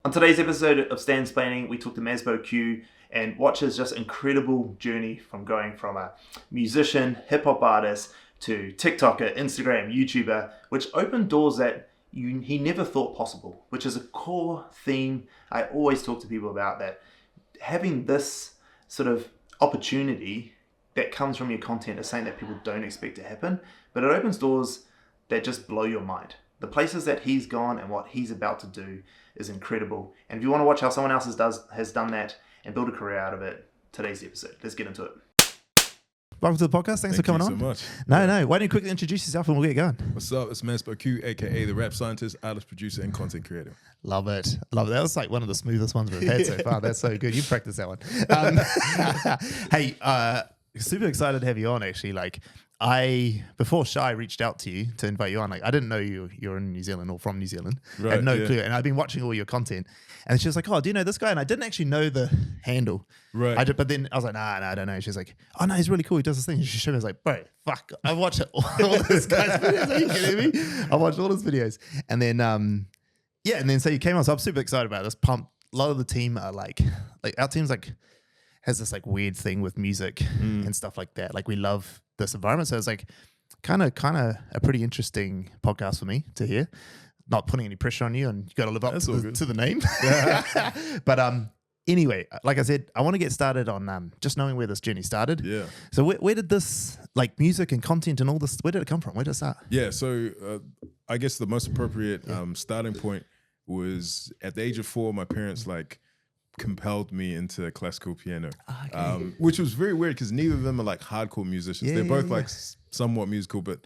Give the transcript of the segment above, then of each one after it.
On today's episode of Stansplaining, we talk to Mazbou Q and watch his just incredible journey from going from a musician, hip-hop artist to TikToker, Instagram, YouTuber, which opened doors that he never thought possible, which is a core theme I always talk to people about, that having this sort of opportunity that comes from your content is something that people don't expect to happen, but it opens doors that just blow your mind. The places that he's gone and what he's about to do is incredible. And if you want to watch how someone else has done that and build a career out of it, today's episode. Let's get into it. Welcome to the podcast. Thanks for coming on. Thank you so No. much. Why don't you quickly introduce yourself and we'll get going? What's up? It's Mazbou Q, aka the rap scientist, artist, producer, and content creator. Love it. That was like one of the smoothest ones we've had so far. That's so good. You practiced that one. Hey, super excited to have you on, actually. Before Shai reached out to you to invite you on, I didn't know you're in New Zealand or from New Zealand. I had no clue. And I've been watching all your content. And she was like, oh, do you know this guy? And I didn't actually know the handle. Right. But then I was like, nah, I don't know. She's like, oh, no, he's really cool. He does this thing. And she showed me. I was like, bro, fuck. I watch all this guy's videos. Are you kidding me? I watched all his videos. And then, so you came on. So I'm super excited about this. Pumped. A lot of the team are like our team's has this weird thing with music and stuff like that. We love this environment. So it's kind of a pretty interesting podcast for me to hear. Not putting any pressure on you, and you got to live up to the name. Yeah. But anyway, like I said, I want to get started on just knowing where this journey started. Yeah. So where did this music and content and all this, where did it come from? Where did it start? Yeah. So I guess the most appropriate starting point was at the age of 4. My parents compelled me into classical piano, which was very weird because neither of them are hardcore musicians. They're both somewhat musical, but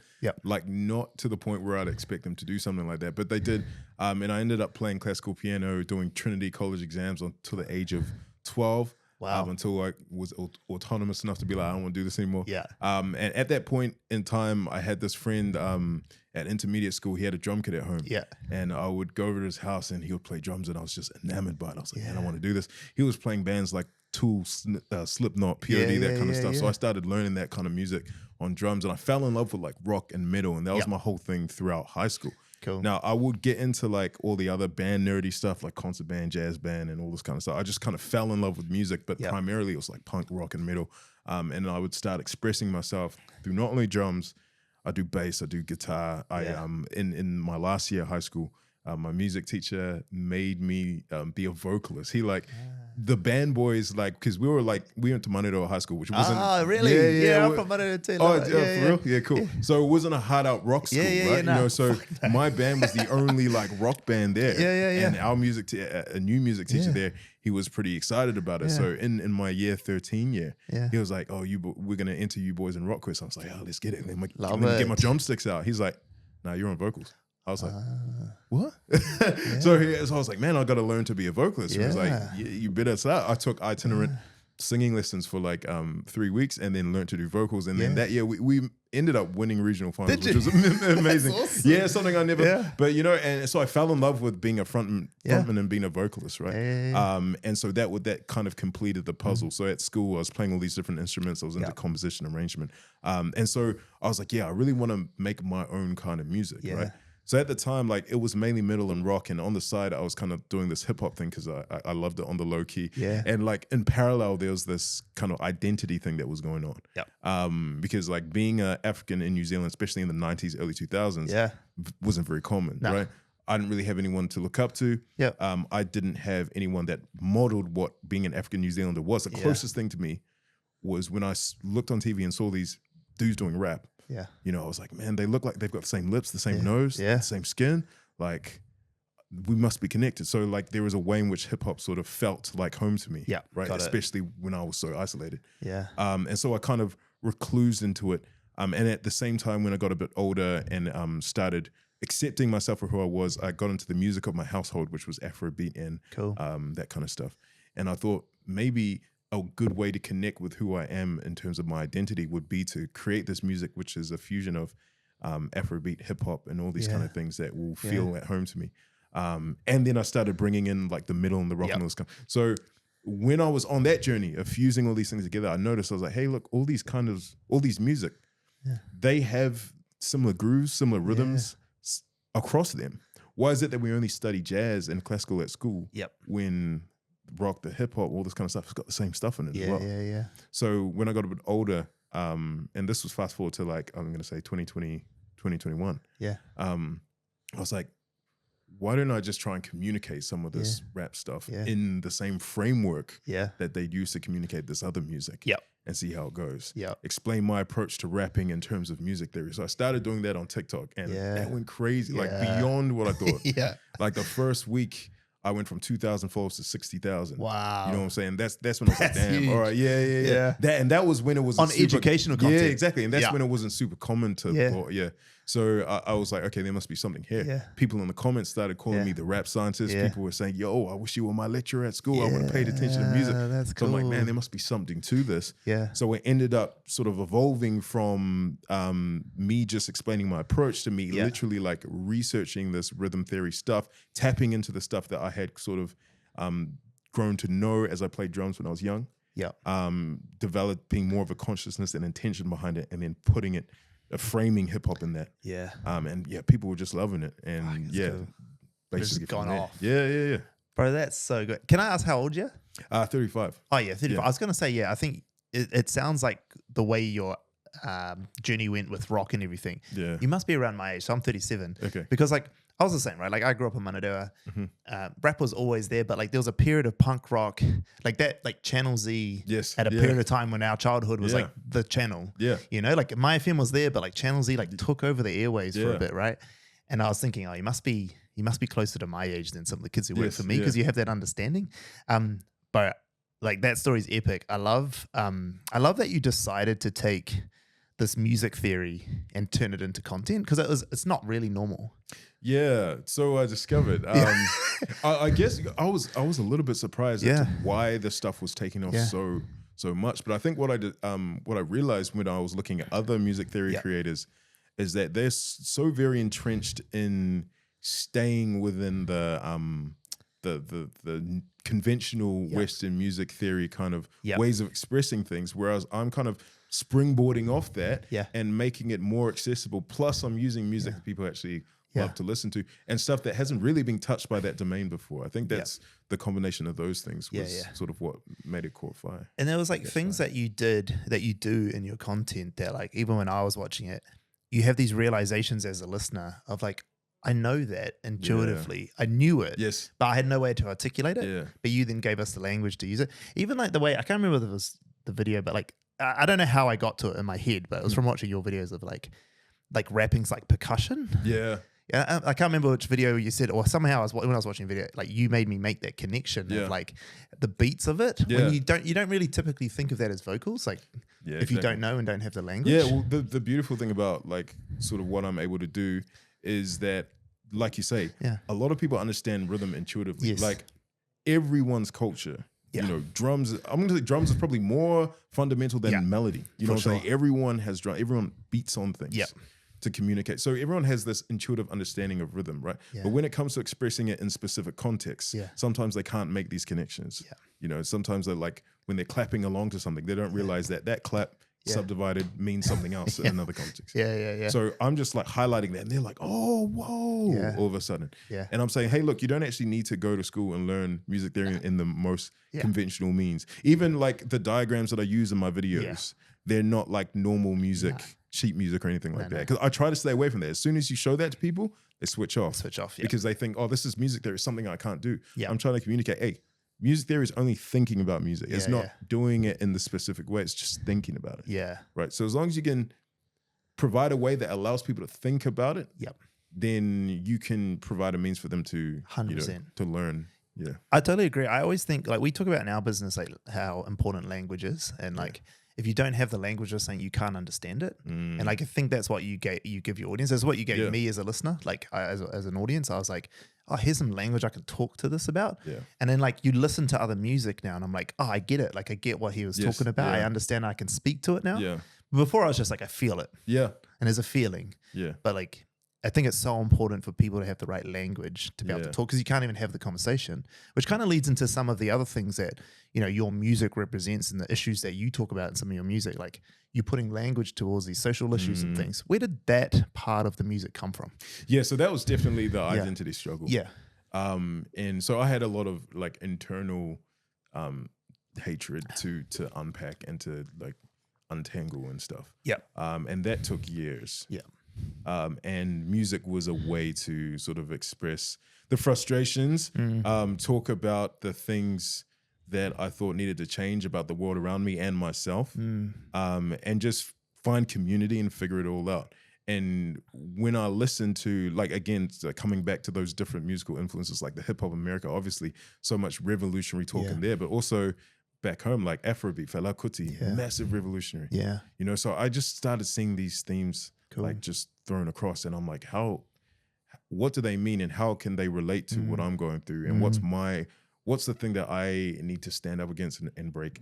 not to the point where I'd expect them to do something like that. But they did, and I ended up playing classical piano, doing Trinity College exams until the age of 12. Wow. Until I was autonomous enough to be like, I don't want to do this anymore. Yeah. And at that point in time, I had this friend at intermediate school. He had a drum kit at home. Yeah. And I would go over to his house and he would play drums, and I was just enamored by it. I was like, man, I want to do this. He was playing bands like Tool, Slipknot, POD, that kind of stuff. So I started learning that kind of music on drums, and I fell in love with rock and metal, and that was my whole thing throughout high school. Cool. Now, I would get into all the other band nerdy stuff, like concert band, jazz band, and all this kind of stuff. I just kind of fell in love with music, but primarily it was punk, rock, and metal. And I would start expressing myself through not only drums. I do bass, I do guitar. In my last year of high school, my music teacher made me be a vocalist. He the band boys, because we went to Manero High School, which wasn't. Oh, really? Yeah, I'm from Manero too. Oh, for real? Yeah, cool. Yeah. So it wasn't a hard out rock school, right? No. So my band was the only rock band there. Yeah. And our a new music teacher there, he was pretty excited about it. Yeah. So in my year 13 year, he was like, "Oh, we're gonna enter you boys in rock quiz." I was like, "Oh, let's get it." Let me get my drumsticks out. He's like, "Nah, you're on vocals." I was like, what? So I was like, man, I got to learn to be a vocalist. He was like, you better start. I took itinerant singing lessons for 3 weeks and then learned to do vocals. And then that year we ended up winning regional finals, which was amazing. Awesome. Yeah, something I never, but and so I fell in love with being a frontman and being a vocalist, right? And so that kind of completed the puzzle. So at school, I was playing all these different instruments. I was into composition, arrangement. And so I was like, I really want to make my own kind of music, right? So at the time, it was mainly metal and rock, and on the side, I was kind of doing this hip hop thing because I loved it on the low key. Yeah. And in parallel, there was this kind of identity thing that was going on. Yeah. Because being African in New Zealand, especially in the 90s, early 2000s, wasn't very common, right? I didn't really have anyone to look up to. Yeah. I didn't have anyone that modeled what being an African New Zealander was. The closest thing to me was when I looked on TV and saw these dudes doing rap. Yeah. I was like, man, they look like they've got the same lips, the same nose, the same skin. We must be connected. So there was a way in which hip hop sort of felt like home to me. Yeah. Right. Especially when I was so isolated. Yeah. And so I kind of reclused into it. And at the same time, when I got a bit older and started accepting myself for who I was, I got into the music of my household, which was Afrobeat and that kind of stuff. And I thought maybe a good way to connect with who I am in terms of my identity would be to create this music, which is a fusion of Afrobeat, hip hop, and all these kind of things that will feel at home to me. And then I started bringing in the middle and the rock and all this kind. So when I was on that journey of fusing all these things together, I noticed I was like, hey, look, all these music, they have similar grooves, similar rhythms across them. why is it that we only study jazz and classical at school? Yep. When rock, the hip hop, all this kind of stuff has got the same stuff in it as well. Yeah. So when I got a bit older, and this was fast forward to like, I'm going to say 2020, 2021. Yeah. I was like, why don't I just try and communicate some of this rap stuff in the same framework that they use to communicate this other music? Yep. And see how it goes. Yeah. Explain my approach to rapping in terms of music theory. So I started doing that on TikTok, and that went crazy, like beyond what I thought. Like the first week, I went from 2,000 followers to 60,000. Wow. You know what I'm saying? That's when I was like, damn, huge. all right, yeah. That was when it was on educational content. Yeah, exactly. And that's when it wasn't super common to Yeah. So I was like, okay, there must be something here. Yeah. People in the comments started calling me the rap scientist. Yeah. People were saying, yo, I wish you were my lecturer at school. I would have paid attention to music. That's So I'm like, cool. man, there must be something to this. Yeah. So it ended up sort of evolving from me just explaining my approach to me literally like researching this rhythm theory stuff, tapping into the stuff that I had sort of grown to know as I played drums when I was young. Yeah. Developing more of a consciousness and intention behind it, and then putting it, framing hip hop in that. Yeah. And people were just loving it, and cool. basically Just gone from there. off. Yeah. Bro, that's so good. Can I ask how old you are? 35. Oh, yeah, 35. Yeah. I was going to say, I think it sounds like the way your journey went with rock and everything. Yeah. You must be around my age. So I'm 37. Okay. Because like, I was the same, right? Like I grew up in Manadua. Rap was always there, but like there was a period of punk rock, like that, like Channel Z at a period of time when our childhood was like the channel. Yeah. You know, like my FM was there, but like Channel Z like took over the airways for a bit, right? And I was thinking, oh, you must be closer to my age than some of the kids who work for me because you have that understanding. But like that story's epic. I love that you decided to take this music theory and turn it into content because it's not really normal. Yeah, so I discovered. I guess I was a little bit surprised as to why the stuff was taking off so much. But I think what I did, what I realized when I was looking at other music theory creators, is that they're so very entrenched in staying within the conventional Western music theory kind of ways of expressing things, whereas I'm kind of springboarding off that and making it more accessible. Plus, I'm using music that people actually love to listen to, and stuff that hasn't really been touched by that domain before. I think that's the combination of those things was sort of what made it caught fire. And there was like things that you do in your content that like, even when I was watching it, you have these realizations as a listener of like, I know that intuitively. I knew it, but I had no way to articulate it. But you then gave us the language to use it. Even like the way, I can't remember whether it was the video, but like, I don't know how I got to it in my head, but it was from watching your videos of like rapping's like percussion. Yeah. Yeah, I can't remember which video you said, or somehow when I was watching a video, like you made me make that connection of like the beats of it. When you don't really typically think of that as vocals, like if you don't know and don't have the language. Yeah, well, the beautiful thing about like sort of what I'm able to do is that, like you say, a lot of people understand rhythm intuitively. Like everyone's culture. You know, drums. I'm going to say drums is probably more fundamental than melody. You know what I'm saying? Everyone has drum. Everyone beats on things to communicate. So everyone has this intuitive understanding of rhythm, right? But when it comes to expressing it in specific contexts, sometimes they can't make these connections. You know, sometimes they're like, when they're clapping along to something, they don't realize that clap subdivided means something else in another context. So I'm just like highlighting that, and they're like, oh, whoa, all of a sudden. And I'm saying, hey, look, you don't actually need to go to school and learn music theory in the most conventional means. Even like the diagrams that I use in my videos, they're not like normal music, sheet music or anything like that. Because I try to stay away from that. As soon as you show that to people, they switch off. Because they think, oh, this is music theory, something I can't do. I'm trying to communicate, hey, music theory is only thinking about music. It's not doing it in the specific way. It's just thinking about it. Right. So as long as you can provide a way that allows people to think about it, then you can provide a means for them to 100% to learn. I totally agree. I always think like we talk about in our business like how important language is, and like if you don't have the language of something, you can't understand it. And like I think that's what you give your audience. That's what you gave me as a listener. Like as an audience, I was like, oh, here's some language I can talk to this about. And then like you listen to other music now, and I'm like, oh, I get it. Like I get what he was talking about. I understand. I can speak to it now. Before I was just like, I feel it. And there's a feeling. But like I think it's so important for people to have the right language to be able to talk, because you can't even have the conversation, which kind of leads into some of the other things that, you know, your music represents and the issues that you talk about in some of your music, like you putting language towards these social issues and things. Where did that part of the music come from? Yeah, so that was definitely the identity struggle. Yeah. And so I had a lot of like internal hatred to unpack and to like untangle and stuff. Yeah. And that took years. Yeah. And music was a way to sort of express the frustrations, talk about the things that I thought needed to change about the world around me and myself, and just find community and figure it all out. And when I listen to, like, again, coming back to those different musical influences, like the hip hop America, obviously so much revolutionary talk in there, but also back home, like Afrobeat, Fela Kuti, massive revolutionary. Yeah. You know, so I just started seeing these themes like just thrown across, and I'm like, what do they mean, and how can they relate to what I'm going through, and what's the thing that I need to stand up against and break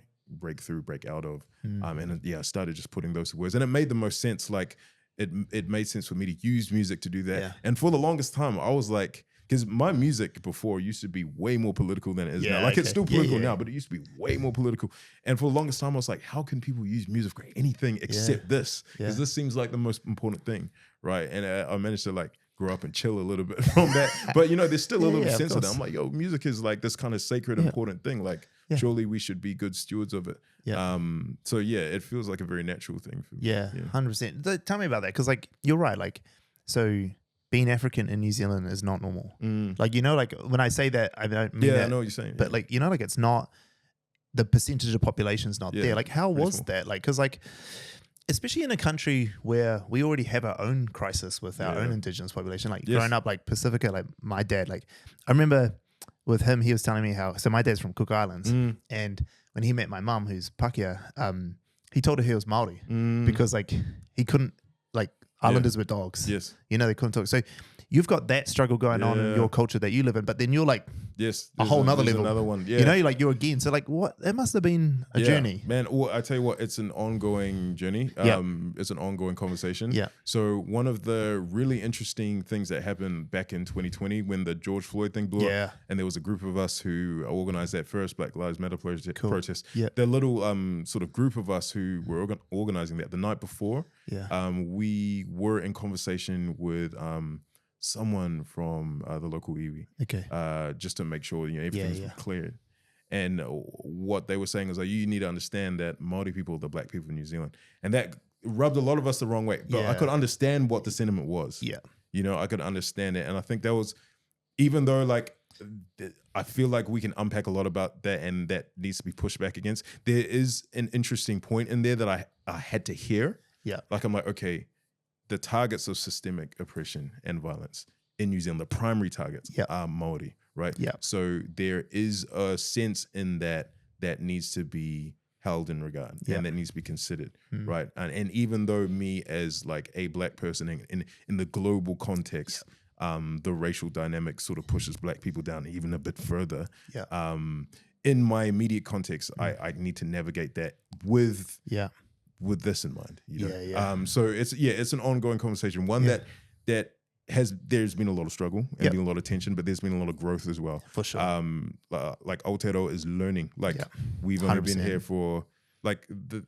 through, break out of. And I started just putting those words, and it made the most sense. Like it made sense for me to use music to do that. Yeah. And for the longest time, I was like, because my music before used to be way more political than it is now. Like it's still political now, but it used to be way more political. And for the longest time, I was like, how can people use music for anything except this? Because this seems like the most important thing, right? And I managed to like grow up and chill a little bit from that. But you know, there's still a little sense of that. I'm like, yo, music is like this kind of sacred, important thing. Like surely we should be good stewards of it. Yeah. So yeah, it feels like a very natural thing for me. Yeah, 100%. Tell me about that, because like you're right. Like so. Being African in New Zealand is not normal. Like, you know, like when I say that, I don't mean that. I know what you're saying. But like, you know, like it's not, the percentage of population's not there. Like how was that? Like, because like, especially in a country where we already have our own crisis with our own indigenous population, like growing up like Pacifica, like my dad, like I remember with him, he was telling me how, so my dad's from Cook Islands, and when he met my mum, who's Pakeha, he told her he was Maori because like he couldn't, like, Islanders were dogs. Yes. You know, they couldn't talk. So you've got that struggle going on in your culture that you live in, but then you're like a whole nother level. Another one. Yeah. You know, like you're again. So like what, it must have been a journey. Man, I tell you what, it's an ongoing journey. It's an ongoing conversation. Yeah. So one of the really interesting things that happened back in 2020 when the George Floyd thing blew up, and there was a group of us who organized that first Black Lives Matter protest. Yeah. The little sort of group of us who were organizing that the night before, we were in conversation with someone from the local iwi, just to make sure everything's cleared. And what they were saying is like, you need to understand that Māori people are the black people in New Zealand, and that rubbed a lot of us the wrong way. But I could understand what the sentiment was. Yeah, you know, I could understand it, and I think that was, even though like I feel like we can unpack a lot about that, and that needs to be pushed back against. There is an interesting point in there that I had to hear. Yeah, like I'm like, okay, the targets of systemic oppression and violence in New Zealand, the primary targets are Māori, right? Yeah. So there is a sense in that needs to be held in regard and that needs to be considered, right? And even though me as like a black person in the global context, the racial dynamic sort of pushes black people down even a bit further. Yeah. In my immediate context, I need to navigate that with this in mind, you know? So it's an ongoing conversation, one that there's been a lot of struggle and been a lot of tension, but there's been a lot of growth as well. For sure. Like Aotearoa is learning. Like we've only been here for, like, the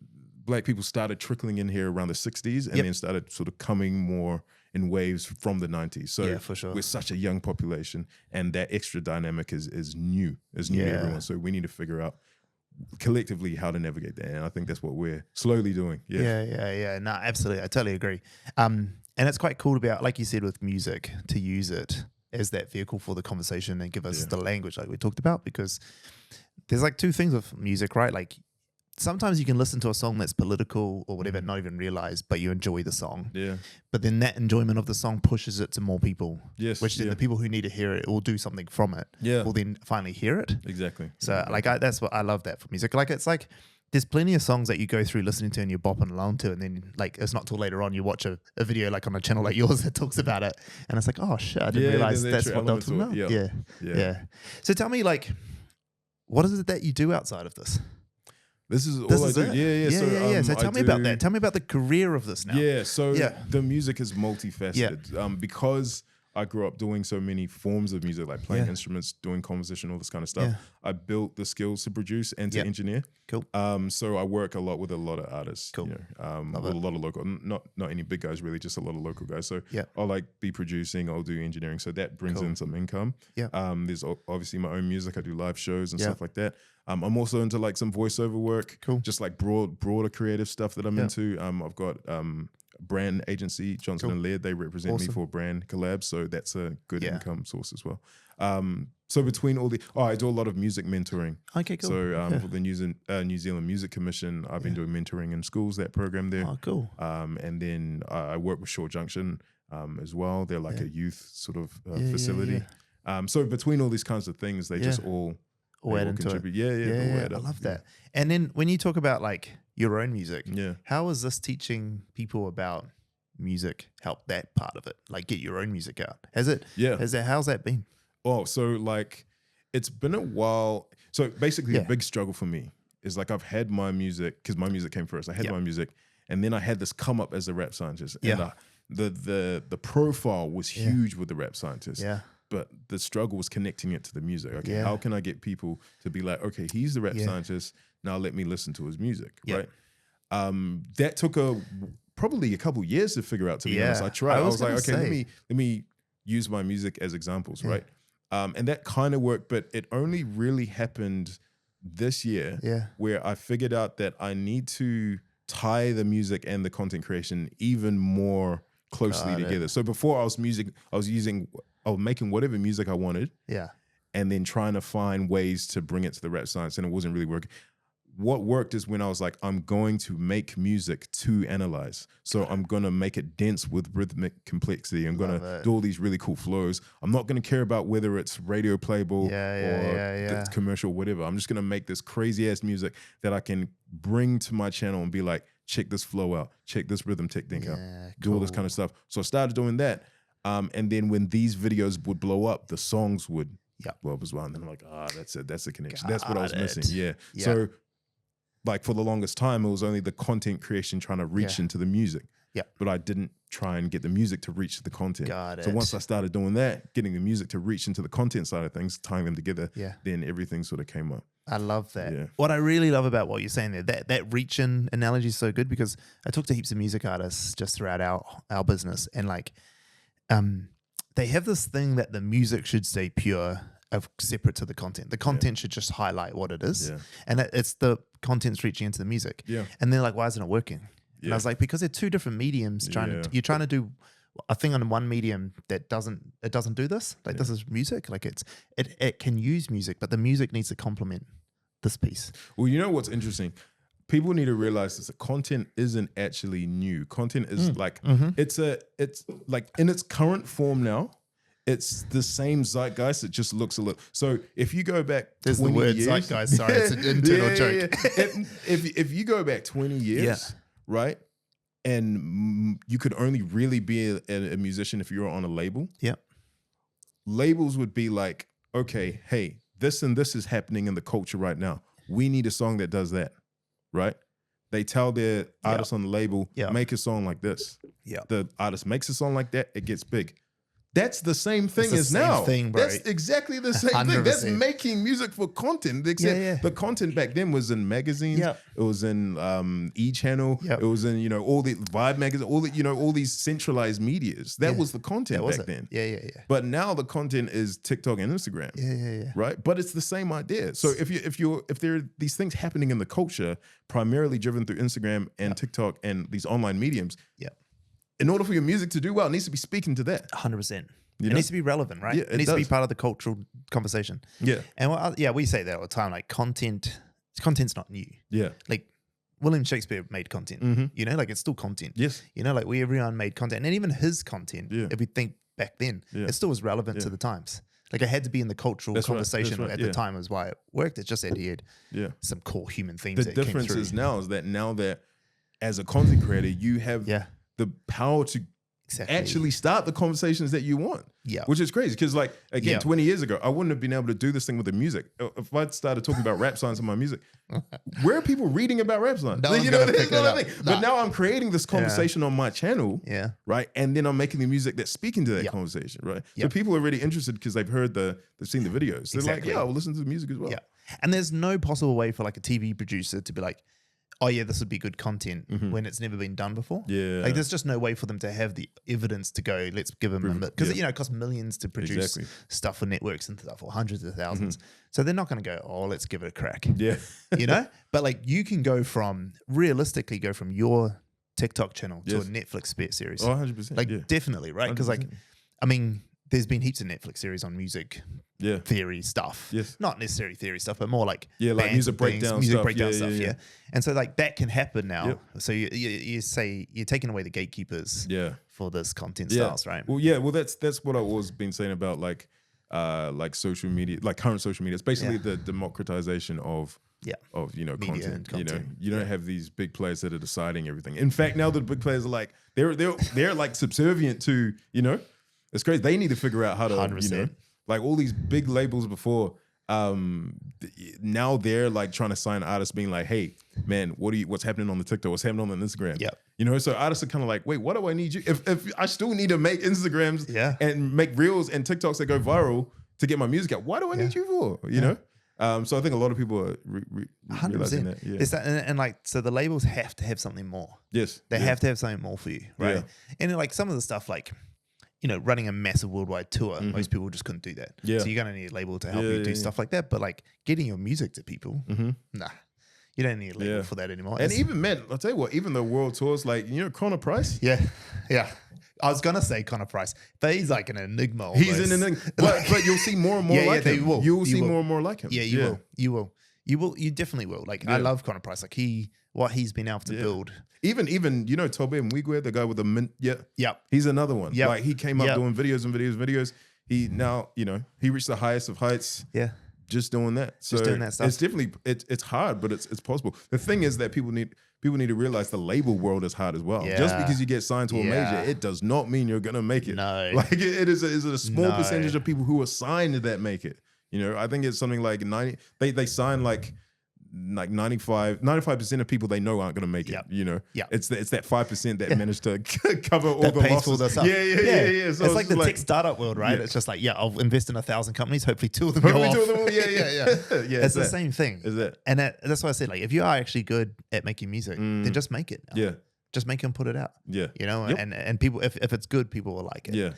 black people started trickling in here around the 60s and then started sort of coming more in waves from the 90s. So for sure. We're such a young population, and that extra dynamic is new to everyone. So we need to figure out collectively how to navigate that, and I think that's what we're slowly doing. No, absolutely, I totally agree. And it's quite cool to be out, like you said, with music, to use it as that vehicle for the conversation and give us the language like we talked about, because there's like two things with music, right? Like sometimes you can listen to a song that's political or whatever, not even realize, but you enjoy the song. Yeah. But then that enjoyment of the song pushes it to more people. Yes. Which then the people who need to hear it or do something from it will then finally hear it. Exactly. So like that's what I love that for music. Like it's like there's plenty of songs that you go through listening to and you're bopping along to, and then like it's not till later on you watch a video like on a channel like yours that talks about it, and it's like, oh shit, I didn't realize that's what they're talking about. Yeah. So tell me, like, what is it that you do outside of this? This is all I do. It? Yeah. So tell me about that. Tell me about the career of this now. Yeah. So the music is multifaceted. Because I grew up doing so many forms of music, like playing instruments, doing composition, all this kind of stuff. Yeah. I built the skills to produce and to engineer. Cool. So I work a lot with a lot of artists. Cool. You know, with a lot of local, not any big guys really, just a lot of local guys. So I'll like be producing, I'll do engineering. So that brings in some income. Yeah. There's obviously my own music. I do live shows and stuff like that. I'm also into like some voiceover work. Cool. Just like broader creative stuff that I'm into. I've got brand agency, Johnson and Laird. They represent me for brand collabs, so that's a good income source as well. So between all I do a lot of music mentoring. Okay, cool. So for the New Zealand Music Commission, I've been doing mentoring in schools, that program there. Oh, cool. And then I work with Shore Junction as well. They're like a youth sort of facility. So between all these kinds of things, they just all add into contribute. I love that. And then when you talk about like your own music, how is this teaching people about music help that part of it? Like get your own music out. Has it? Yeah. How's that been? Oh, so like it's been a while. So basically a big struggle for me is like I've had my music, because my music came first. I had my music and then I had this come up as a rap scientist. And the profile was huge with the rap scientist. Yeah. But the struggle was connecting it to the music. Okay, how can I get people to be like, okay, he's the rap scientist. Now let me listen to his music, right? That took probably a couple years to figure out. To be honest, I tried. I was like, okay, let me use my music as examples, right? And that kind of worked, but it only really happened this year, where I figured out that I need to tie the music and the content creation even more closely together. So before I was making whatever music I wanted. Yeah. And then trying to find ways to bring it to the rap science, and it wasn't really working. What worked is when I was like, I'm going to make music to analyze. So I'm going to make it dense with rhythmic complexity. I'm going to do all these really cool flows. I'm not going to care about whether it's radio playable or commercial, whatever. I'm just going to make this crazy ass music that I can bring to my channel and be like, check this flow out, check this rhythm technique out, do all this kind of stuff. So I started doing that. And then when these videos would blow up, the songs would blow up as well. And then I'm like, that's it. That's the connection. That's what I was missing. Yeah. So like for the longest time, it was only the content creation trying to reach into the music. Yeah. But I didn't try and get the music to reach the content. So once I started doing that, getting the music to reach into the content side of things, tying them together, then everything sort of came up. I love that. Yeah. What I really love about what you're saying there, that reach-in analogy is so good, because I talk to heaps of music artists just throughout our business, and like they have this thing that the music should stay pure, separate to the content. The content should just highlight what it is, and it's the content's reaching into the music. Yeah. And they're like, why isn't it working? And I was like, because they're two different mediums. You're trying to do a thing on one medium that doesn't do this. Like this is music. Like it can use music, but the music needs to complement this piece. Well, you know what's interesting? People need to realize this: content isn't actually new. Content is like it's like in its current form now. It's the same zeitgeist. It just looks a little. So if you go back, there's 20 the word years, zeitgeist. Sorry, it's an internal joke. If you go back 20 years, right, and you could only really be a musician if you were on a label. Yeah, labels would be like, okay, hey, this and this is happening in the culture right now. We need a song that does that, right? They tell their artists on the label, make a song like this. Yeah, the artist makes a song like that, it gets big. That's the same thing as now. That's exactly the same 100%. Thing. That's making music for content. Except the content back then was in magazines. It was in E! Channel. It was in all the Vibe magazine. All the all these centralized medias. That was the content back then. Yeah. But now the content is TikTok and Instagram. Yeah. Right. But it's the same idea. So if there are these things happening in the culture, primarily driven through Instagram and TikTok and these online mediums. Yeah. In order for your music to do well, it needs to be speaking to that. 100%. It needs to be relevant, right? Yeah, it needs to be part of the cultural conversation. Yeah. And we say that all the time, like content's not new. Yeah. Like William Shakespeare made content, like it's still content. Yes. Like everyone made content, and even his content, if we think back then, it still was relevant to the times. Like it had to be in the cultural conversation at the time is why it worked. It just adhered some core human themes. The difference is now that as a content creator, you have the power to actually start the conversations that you want. Yeah. Which is crazy because, like, again, 20 years ago, I wouldn't have been able to do this thing with the music. If I started talking about rap songs in my music, where are people reading about rap songs? No one's gonna pick it up. But now I'm creating this conversation on my channel, right? And then I'm making the music that's speaking to that conversation, right? So people are really interested because they've seen the videos. They're like, yeah, I'll listen to the music as well. Yeah. And there's no possible way for like a TV producer to be like, oh yeah, this would be good content when it's never been done before. Yeah. Like there's just no way for them to have the evidence to go, let's give them a because it costs millions to produce stuff for networks and stuff, or hundreds of thousands. So they're not going to go, oh, let's give it a crack. Yeah. But like you can realistically go from your TikTok channel to a Netflix series. Oh, 100%. Like definitely, right? Because like, I mean, there's been heaps of Netflix series on music theory stuff. Yes. Not necessarily theory stuff, but more like like music breakdown stuff. Yeah. And so like that can happen now. So you say you're taking away the gatekeepers for this content styles, right? Well, that's what I've always been saying about like social media, like current social media. It's basically the democratization of media content. content. You don't have these big players that are deciding everything. In fact, now the big players are like they're like subservient to, it's crazy. They need to figure out how to 100%. Like all these big labels before, now they're like trying to sign artists being like, hey, man, what's happening on the TikTok? What's happening on the Instagram? Yeah. So artists are kind of like, wait, what do I need you? If I still need to make Instagrams and make reels and TikToks that go viral to get my music out, why do I need you for? You know? So I think a lot of people are realizing that. Yeah. It's that, and like, so the labels have to have something more. Yes. They have to have something more for you, right? Yeah. And like some of the stuff like, running a massive worldwide tour, most people just couldn't do that. Yeah. So you're going to need a label to help you do stuff like that. But like getting your music to people, nah, you don't need a label for that anymore. And even, man, I'll tell you what, even the world tours, like, Connor Price? Yeah. I was going to say Connor Price, but he's like an enigma almost. He's an enigma. But you'll see more and more like him. You'll see more and more like him. Yeah, you will. You definitely will. Like, I love Connor Price. Like what he's been able to build. Even Tobe Mwigwe, the guy with the mint, Yep. He's another one. Yep. Like he came up doing videos and videos. He now, he reached the highest of heights. Yeah. Just doing that. So just doing that stuff. It's definitely it's hard, but it's possible. The thing is that people need to realize the label world is hard as well. Yeah. Just because you get signed to a major, it does not mean you're gonna make it. No. Like it is a small percentage of people who are signed that make it. I think it's something like 90. They sign like 95% of people they know aren't going to make it. It's that 5% that managed to cover all the losses. Yeah. So it's like the tech startup world, right? It's just like, I'll invest in 1,000 companies. Hopefully 2 of them go off. It's the same thing. Is that? And that's why I said, like, if you are actually good at making music, then just make it. Yeah. Just make and put it out. Yeah. And people, if it's good, people will like it. Yeah.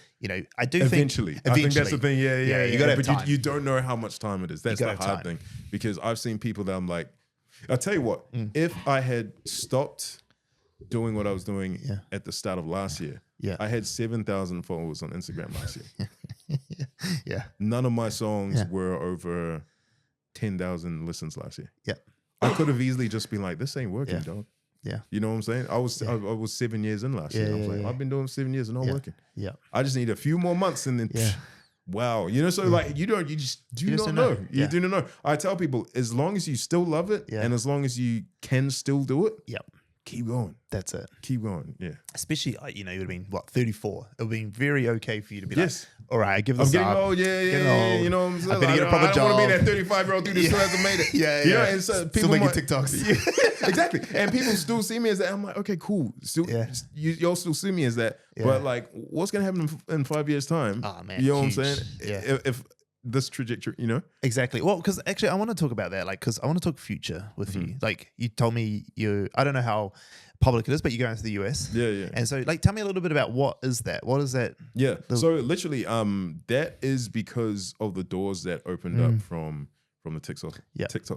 I do eventually. I think that's the thing. Yeah. You got to have but time. you don't know how much time it is. That's the hard thing. Because I've seen people that I'm like, I'll tell you what, if I had stopped doing what I was doing at the start of last year, I had 7,000 followers on Instagram last year. None of my songs were over 10,000 listens last year. I could have easily just been like, this ain't working, dog. Yeah. You know what I'm saying? I was 7 years in last year. I was like, I've been doing 7 years and not working. Yeah. I just need a few more months and then wow. So like you just do not know. You do not know. I tell people, as long as you still love it and as long as you can still do it, keep going. That's it. Keep going. Yeah. Especially, you would have been, 34? It would have been very okay for you to be like, all right, give this I'm getting old. Yeah. You know what I'm saying? I better get a proper job. I don't want to be that 35-year-old dude that still hasn't made it. And so people still making TikToks. Exactly. And people still see me as that. I'm like, okay, cool. Still, y'all still see me as that. But like, what's going to happen in 5 years' time? Oh, man. You know what I'm saying? Yeah. If this trajectory, Exactly. Well, because actually I want to talk about that, like, because I want to talk future with you. Like, you told me I don't know how public it is, but you're going to the US. Yeah. And so, like, tell me a little bit about what is that? What is that? Yeah. So literally, that is because of the doors that opened up from the TikTok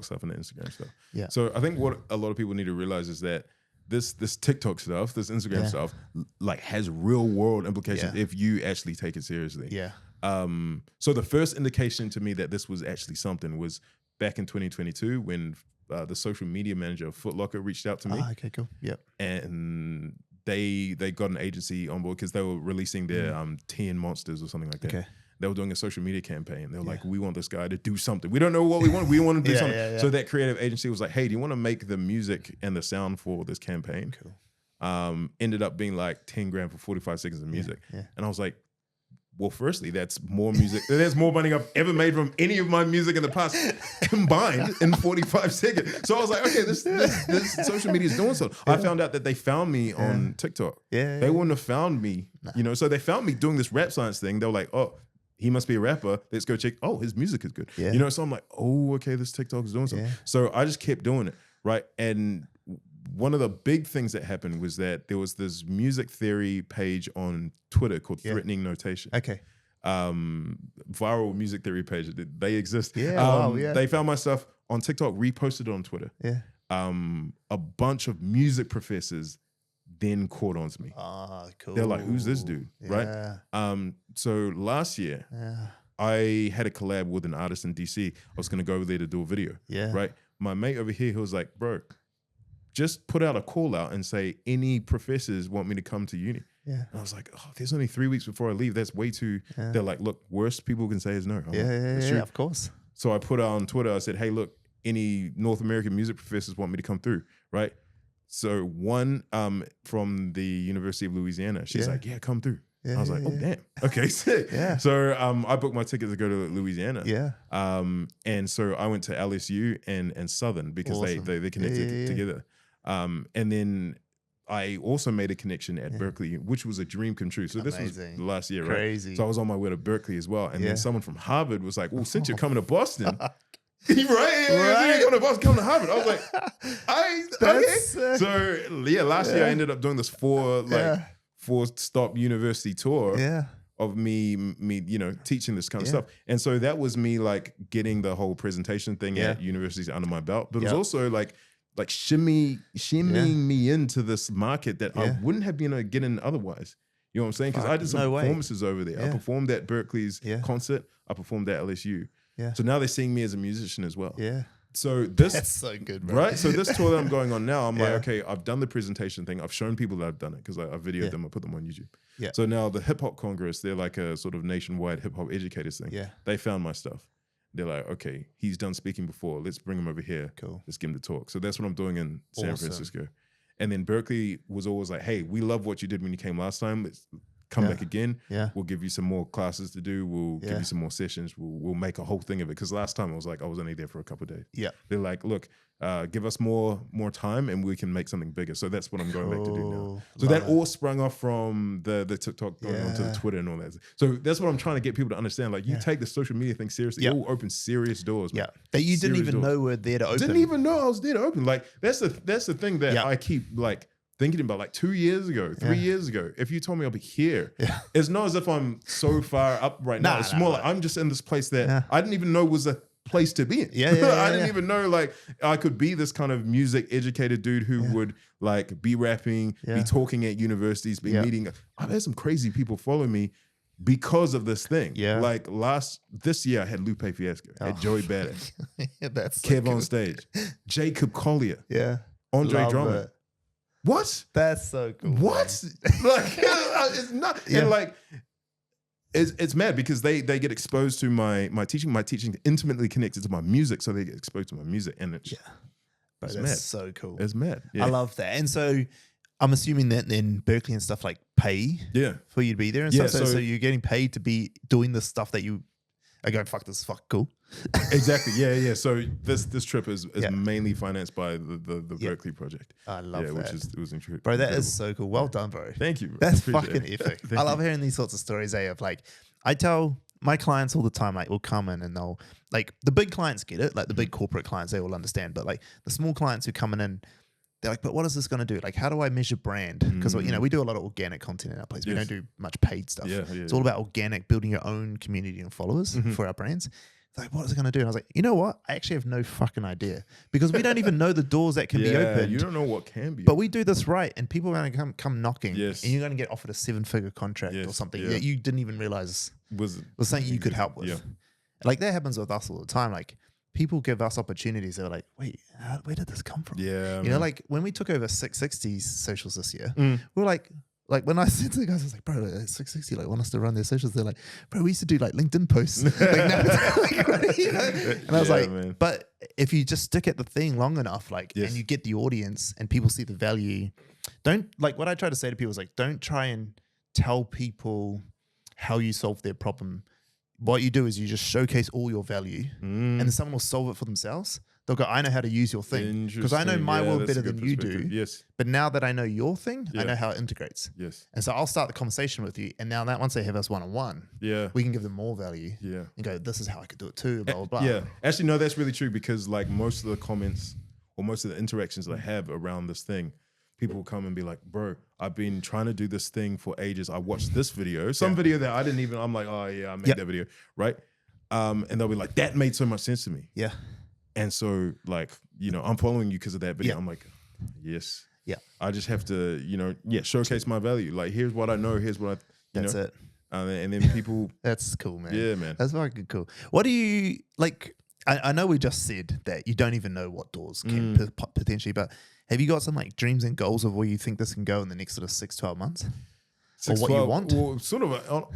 stuff and the Instagram stuff. Yeah. So I think what a lot of people need to realize is that this TikTok stuff, this Instagram stuff, like has real world implications if you actually take it seriously. Yeah. So the first indication to me that this was actually something was back in 2022 when the social media manager of Foot Locker reached out to me. Oh, okay, cool. Yep. And they got an agency on board because they were releasing their ATTN Monsters or something like that. Okay. They were doing a social media campaign. They were like, we want this guy to do something. We don't know what we want. We want to do something. So that creative agency was like, hey, do you want to make the music and the sound for this campaign? Cool. ended up being like 10 grand for 45 seconds of music. And I was like, well, firstly, that's more music. There's more money I've ever made from any of my music in the past combined in 45 seconds. So I was like, okay, this social media is doing something. I found out that they found me on TikTok. They wouldn't have found me, you know. So they found me doing this rap science thing. They were like, oh, he must be a rapper. Let's go check. Oh, his music is good. You know, so I'm like, oh, okay, this TikTok is doing something. So I just kept doing it, right? And one of the big things that happened was that there was this music theory page on Twitter called Threatening Notation. Viral music theory page. They exist. They found my stuff on TikTok, reposted it on Twitter. A bunch of music professors then caught on to me. Cool. They're like, who's this dude? Right? So last year, I had a collab with an artist in DC. I was going to go over there to do a video. Right? My mate over here, he was like, bro, just put out a call out and say, any professors want me to come to uni. And I was like, oh, there's only 3 weeks before I leave. That's way too. They're like, look, worst people can say is no. Of course. So I put out on Twitter, I said, hey, look, any North American music professors want me to come through, right? So one from the University of Louisiana, she's like, yeah, come through. I was like, oh, damn. Okay, sick. So I booked my ticket to go to Louisiana. And so I went to LSU and Southern because they connected together. And then I also made a connection at Berkeley, which was a dream come true. So this was the last year, right? So I was on my way to Berkeley as well. And then someone from Harvard was like, well, since you're coming to Boston, right? You're going to Boston, come to Harvard. I was like, okay. So yeah, last year I ended up doing this four-stop university tour of me, you know, teaching this kind of stuff. And so that was me like getting the whole presentation thing at universities under my belt. But it was also like shimmying me into this market that I wouldn't have been able to get in otherwise. You know what I'm saying? Because I did some performances over there. I performed at Berkeley's concert. I performed at LSU. So now they're seeing me as a musician as well. So that's so good, bro. Right? So this tour that I'm going on now, I'm like, okay, I've done the presentation thing. I've shown people that I've done it because I videoed them. I put them on YouTube. So now the Hip Hop Congress, they're like a sort of nationwide hip hop educators thing. They found my stuff. They're like, okay, he's done speaking before. Let's bring him over here. Cool. Let's give him the talk. So that's what I'm doing in San Francisco. And then Berkeley was always like, hey, we love what you did when you came last time. Let's come back again. We'll give you some more classes to do. We'll give you some more sessions. We'll make a whole thing of it. Because last time I was only there for a couple of days. They're like, look, give us more time and we can make something bigger. So that's what I'm going back to do now. So that all sprung off from the TikTok going onto the Twitter and all that. So that's what I'm trying to get people to understand. Like, you take the social media thing seriously. It will open serious doors. Man. That you didn't even know were there to open. Didn't even know I was there to open. Like, that's the thing that I keep like thinking about. Like 2 years ago, 3 years ago, if you told me I'll be here, it's not as if I'm so far up right now. It's more like I'm just in this place that I didn't even know was a place to be in. I didn't even know like I could be this kind of music educated dude who would like be rapping, be talking at universities, be meeting. I've had some crazy people follow me because of this thing. Like this year I had Lupe Fiasco, I had Joey Badass, that's Kev on stage, Jacob Collier, Andre Drummond. What? That's so cool. What? Like it's not and like it's mad because they get exposed to my teaching. My teaching intimately connected to my music, so they get exposed to my music, and it's that's mad. So cool. It's mad. I love that. And so I'm assuming that then Berkeley and stuff like pay for you to be there and stuff. So you're getting paid to be doing the stuff that you are going, fuck, this is fucking cool. Exactly. Yeah. So this trip is mainly financed by the Berkeley project. I love that. It was incredible. Bro, that is so cool. Well done, bro. Thank you, bro. That's fucking epic. I love hearing these sorts of stories, of like, I tell my clients all the time, like, will come in and they'll, like, the big clients get it, like the big corporate clients, they all understand, but like the small clients who come in, they're like, but what is this going to do? Like, how do I measure brand? Because, you know, we do a lot of organic content in our place. We don't do much paid stuff. It's all about organic, building your own community and followers for our brands. Like, what is it going to do? And I was like, you know what? I actually have no fucking idea because we don't even know the doors that can be opened. You don't know what can be. But we do this right, and people are going to come knocking, and you're going to get offered a 7-figure contract or something that you didn't even realize was something you could help with. Like, that happens with us all the time. Like, people give us opportunities. They're like, wait, where did this come from? You know, like when we took over 660's socials this year, we were like when I said to the guys, I was like, bro, 660 like want us to run their socials. They're like, bro, we used to do like LinkedIn posts. Like, now, you know? And I was like, but if you just stick at the thing long enough, like, and you get the audience and people see the value, don't, like, what I try to say to people is like, don't try and tell people how you solve their problem. What you do is you just showcase all your value and then someone will solve it for themselves. They'll go, I know how to use your thing because I know my world better than you do. Yes. But now that I know your thing, I know how it integrates. Yes. And so I'll start the conversation with you. And now that once they have us one-on-one, we can give them more value. Yeah. And go, this is how I could do it too, blah, blah, blah. Yeah. Actually, no, that's really true because like most of the comments or most of the interactions that I have around this thing, people will come and be like, bro, I've been trying to do this thing for ages. I watched this video, some video that I didn't even, I'm like, oh yeah, I made that video, right? And they'll be like, that made so much sense to me. Yeah. And so like, you know, I'm following you because of that video. I'm like, yes. Yeah. I just have to, you know, showcase my value. Like, here's what I know. Here's what I, That's it. And then people. That's cool, man. Yeah, man. That's fucking cool. What do you, like, I know we just said that you don't even know what doors can potentially, but have you got some like dreams and goals of where you think this can go in the next sort of 6-12 months? Or what you want? Well, sort of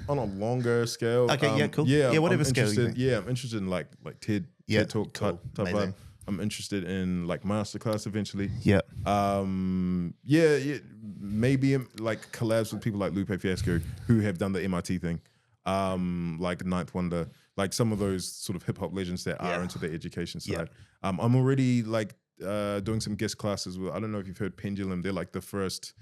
on a longer scale. Okay, yeah, cool. Yeah, whatever scale you think. Yeah, I'm interested in like TED Talk type vibe. I'm interested in like masterclass eventually. Yeah. Maybe like collabs with people like Lupe Fiasco who have done the MIT thing. Like Ninth Wonder, like some of those sort of hip hop legends that are into the education side. I'm already like doing some guest classes with, I don't know if you've heard Pendulum. They're like the first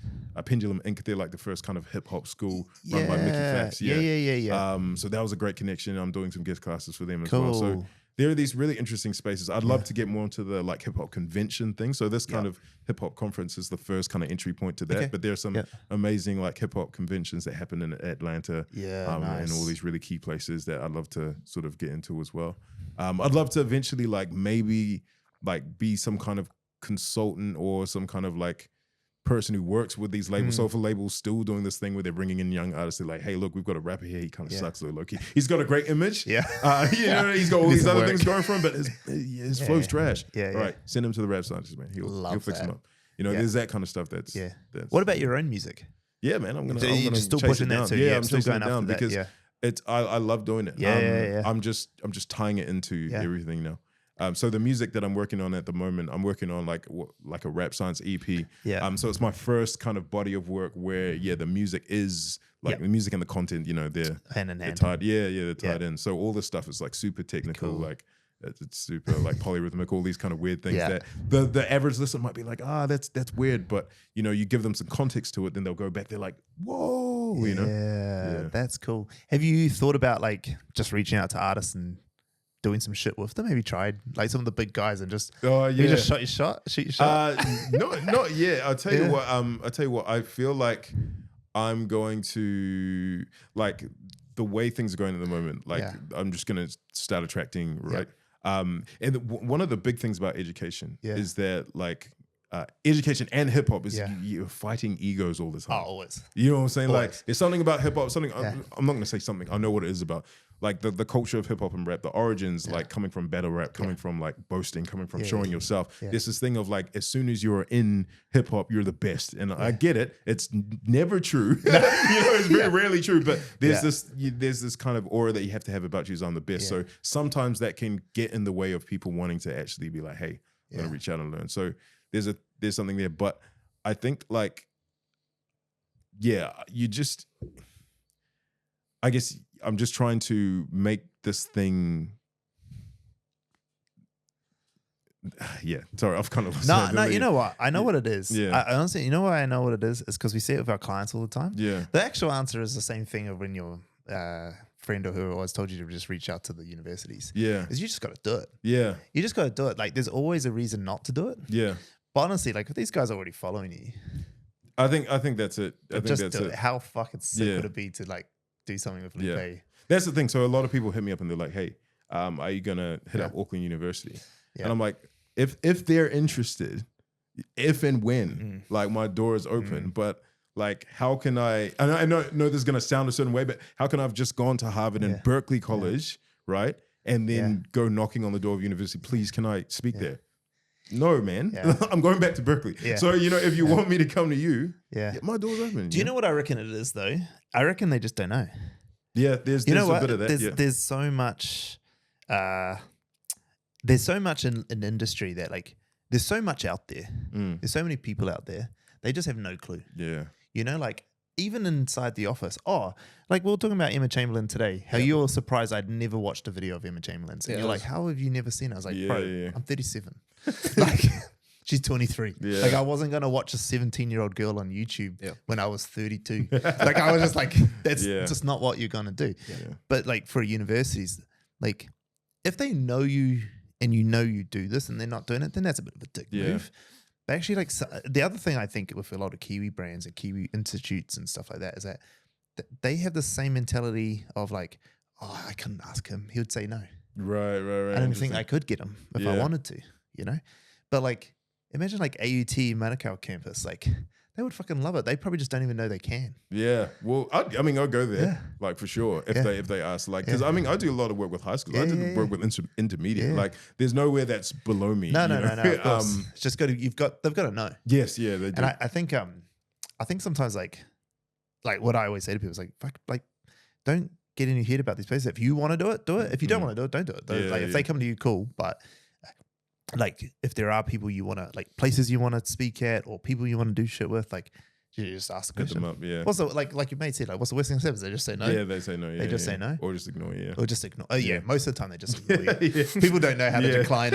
Pendulum Inc. They're like the first kind of hip hop school run by Mickey Fax. Yeah. So that was a great connection. I'm doing some guest classes for them as well. So there are these really interesting spaces. I'd love to get more into the like hip hop convention thing. So this kind of hip hop conference is the first kind of entry point to that. Okay. But there are some amazing like hip hop conventions that happen in Atlanta, and all these really key places that I'd love to sort of get into as well. I'd love to eventually like maybe like be some kind of consultant or some kind of like person who works with these labels. So if a label's still doing this thing where they're bringing in young artists, they're like, hey, look, we've got a rapper here. He kind of sucks a little low-key. He's got a great image. You know, he's got all these other things going for him, but his flow's trash. All right, send him to the rap scientist, man. He'll fix him up. You know, there's that kind of stuff that's... What about your own music? Yeah, man, I'm gonna still chase pushing it down. that too. Yeah, I'm I'm still chasing going it down after because that, I love doing it. I'm just tying it into everything now. So the music that I'm working on at the moment, I'm working on like a rap science EP. So it's my first kind of body of work where the music is like the music and the content, you know, they're hand in hand. Tied. They're tied in. So all this stuff is like super technical, like it's super like polyrhythmic, all these kind of weird things that the average listener might be like, that's weird, but you know, you give them some context to it, then they'll go back, they're like, whoa, you know. That's cool. Have you thought about like just reaching out to artists and doing some shit with them? Have you tried like some of the big guys and just you just shoot your shot? Not yet. I'll tell you what. I feel like I'm going to like the way things are going at the moment. Like I'm just going to start attracting and one of the big things about education is that like education and hip hop is you're fighting egos all the time. Always. You know what I'm saying? Always. Like there's something about hip hop. Something I'm not going to say something. I know what it is about. Like the culture of hip hop and rap, the origins, like coming from battle rap, coming from like boasting, coming from showing yourself. There's this thing of like, as soon as you're in hip hop, you're the best. And I get it. It's never true. You know, it's very rarely true. But there's this kind of aura that you have to have about you as I'm the best. So sometimes that can get in the way of people wanting to actually be like, hey, I'm gonna reach out and learn. So there's something there. But I think like, I guess I'm just trying to make this thing. Sorry, I've kind of lost No, you know what? I know what it is. Yeah. I honestly, you know why I know what it is? It's because we see it with our clients all the time. Yeah. The actual answer is the same thing of when your friend or whoever always told you to just reach out to the universities. Yeah. Is you just got to do it. Yeah. You just got to do it. Like there's always a reason not to do it. Yeah. But honestly, like if these guys are already following you, I think that's it. I think just that's do it. How fucking sick would it be to like do something with Lupe? Yeah. That's the thing. So a lot of people hit me up and they're like, hey, are you gonna hit up Auckland University? Yeah. And I'm like, if they're interested, if and when, like my door is open, but like how can I know this is gonna sound a certain way, but how can I have just gone to Harvard and Berkeley College, right? And then go knocking on the door of university, please, can I speak there? No, man. I'm going back to Berkeley. So, you know, if you want me to come to you, my door's open. Do you know what I reckon it is though? I reckon they just don't know. Yeah, there's a bit of that. There's so much there's so much in industry that like there's so much out there. There's so many people out there. They just have no clue. Yeah. You know, like even inside the office. Oh, like we were talking about Emma Chamberlain today. How you were surprised I'd never watched a video of Emma Chamberlain. And you're like, how have you never seen it? I was like, bro, I'm 37. Like she's 23. Yeah. Like I wasn't going to watch a 17-year-old girl on YouTube when I was 32. Like I was just like, that's just not what you're going to do. Yeah. But like for universities, like if they know you and you know you do this and they're not doing it, then that's a bit of a dick move. But actually, like the other thing I think with a lot of Kiwi brands and Kiwi institutes and stuff like that is that they have the same mentality of like, oh, I couldn't ask him. He would say no. Right. I don't think I could get him if I wanted to, you know? But like, imagine like AUT Manukau campus, like they would fucking love it. They probably just don't even know they can. Yeah. Well, I'll go there, like for sure. If they ask, like, because I mean, I do a lot of work with high school. I did work with intermediate. Like, there's nowhere that's below me. No. Of course. It's just they've got to know. Yes, yeah, they do. And I think sometimes like what I always say to people is like, fuck, like, don't get in your head about these places. If you want to do it, do it. If you don't want to do it, don't do it. Like, if they come to you, cool. But like if there are people you want to, like places you want to speak at or people you want to do shit with, like you just ask the question. Them up, yeah. What's the, like your mate said, like what's the worst thing that happens? They just say no. Yeah, they say no. They just say no. Or just ignore, Or just ignore. Oh yeah, most of the time they just ignore you. People don't know how to decline,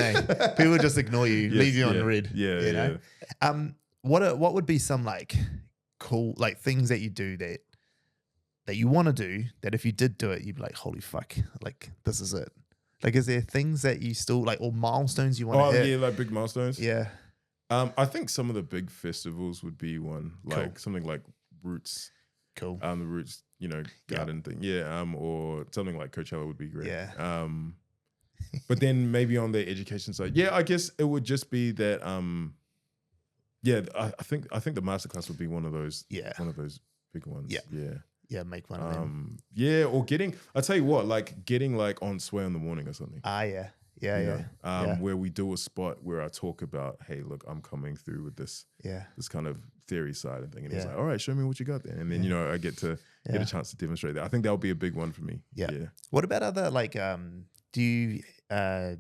People just ignore you, leave you on red. Yeah, you know? What would be some like cool like things that you do that you want to do that if you did do it, you'd be like, holy fuck, like this is it. Like, is there things that you still like, or milestones you want to hit? Oh, yeah, like big milestones. Yeah. I think some of the big festivals would be one, like something like Roots. Cool. The Roots, garden thing. Yeah. Or something like Coachella would be great. Yeah. But then maybe on the education side, I guess it would just be that. I think the masterclass would be one of those. Yeah. One of those big ones. Yeah. Yeah. Yeah, make one of them. Yeah, or I'll tell you what, like getting like on Sway in the Morning or something. Yeah. Where we do a spot where I talk about, hey, look, I'm coming through with this kind of theory side of thing. And he's like, all right, show me what you got there. And then, I get to get a chance to demonstrate that. I think that would be a big one for me. Yeah. What about other, like, do you ever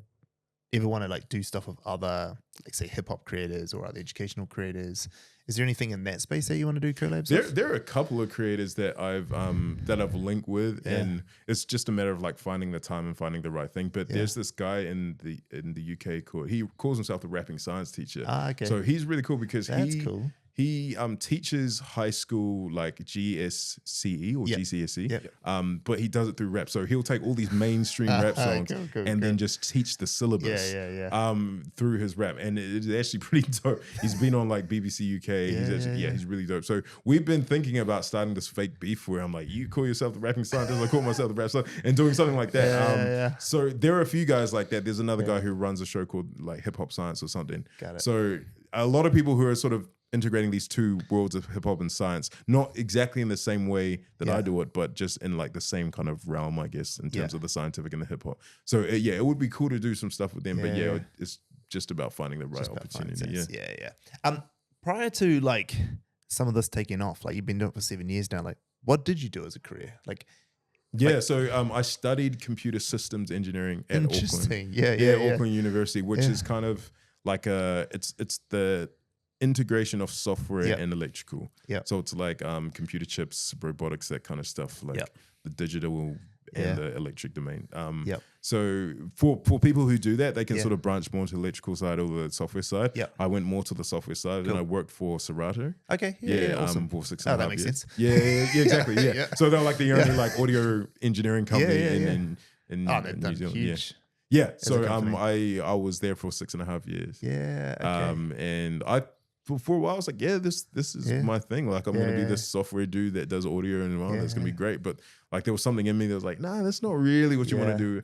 want to like do stuff with other, like say hip hop creators or other educational creators? Is there anything in that space that you want to do collabs with? There are a couple of creators that I've linked with, and it's just a matter of like finding the time and finding the right thing. But there's this guy in the UK he calls himself the rapping science teacher. Okay. So he's really cool because he teaches high school like GSCE or GCSE, but he does it through rap. So he'll take all these mainstream rap songs and then just teach the syllabus through his rap. And it's actually pretty dope. He's been on like BBC UK. He's really dope. So we've been thinking about starting this fake beef where I'm like, you call yourself the rapping scientist, I call myself the rap star, and doing something like that. So there are a few guys like that. There's another guy who runs a show called like Hip Hop Science or something. Got it. So a lot of people who are sort of integrating these two worlds of hip hop and science, not exactly in the same way that I do it, but just in like the same kind of realm, I guess, in terms of the scientific and the hip hop. So it would be cool to do some stuff with them, but it's just about finding the right opportunity. Prior to like some of this taking off, like you've been doing it for 7 years now, like what did you do as a career? So I studied computer systems engineering at Auckland. Auckland University, which is kind of like it's the integration of software and electrical. So it's like computer chips, robotics, that kind of stuff, like the digital and the electric domain. So for people who do that, they can sort of branch more to the electrical side or the software side. I went more to the software side and I worked for Serato. Okay. Awesome. For 6.5 years. That makes sense. Yeah, exactly. So they're like the only like audio engineering company in New Zealand. Huge. So I was there for 6.5 years. And for a while I was like, this is my thing. Like I'm gonna be this software dude that does audio and that's gonna be great. But like there was something in me that was like, nah, that's not really what you want to do.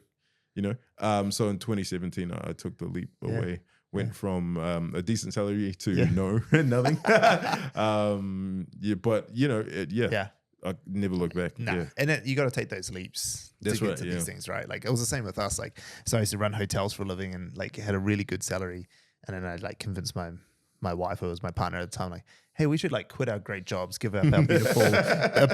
So in 2017 I took the leap away. Went from a decent salary to nothing. I never look back. And you got to take those leaps to get to these things, right? Like it was the same with us. Like, so I used to run hotels for a living and like had a really good salary. And then I like convinced my wife, who was my partner at the time, like, hey, we should like quit our great jobs, give up our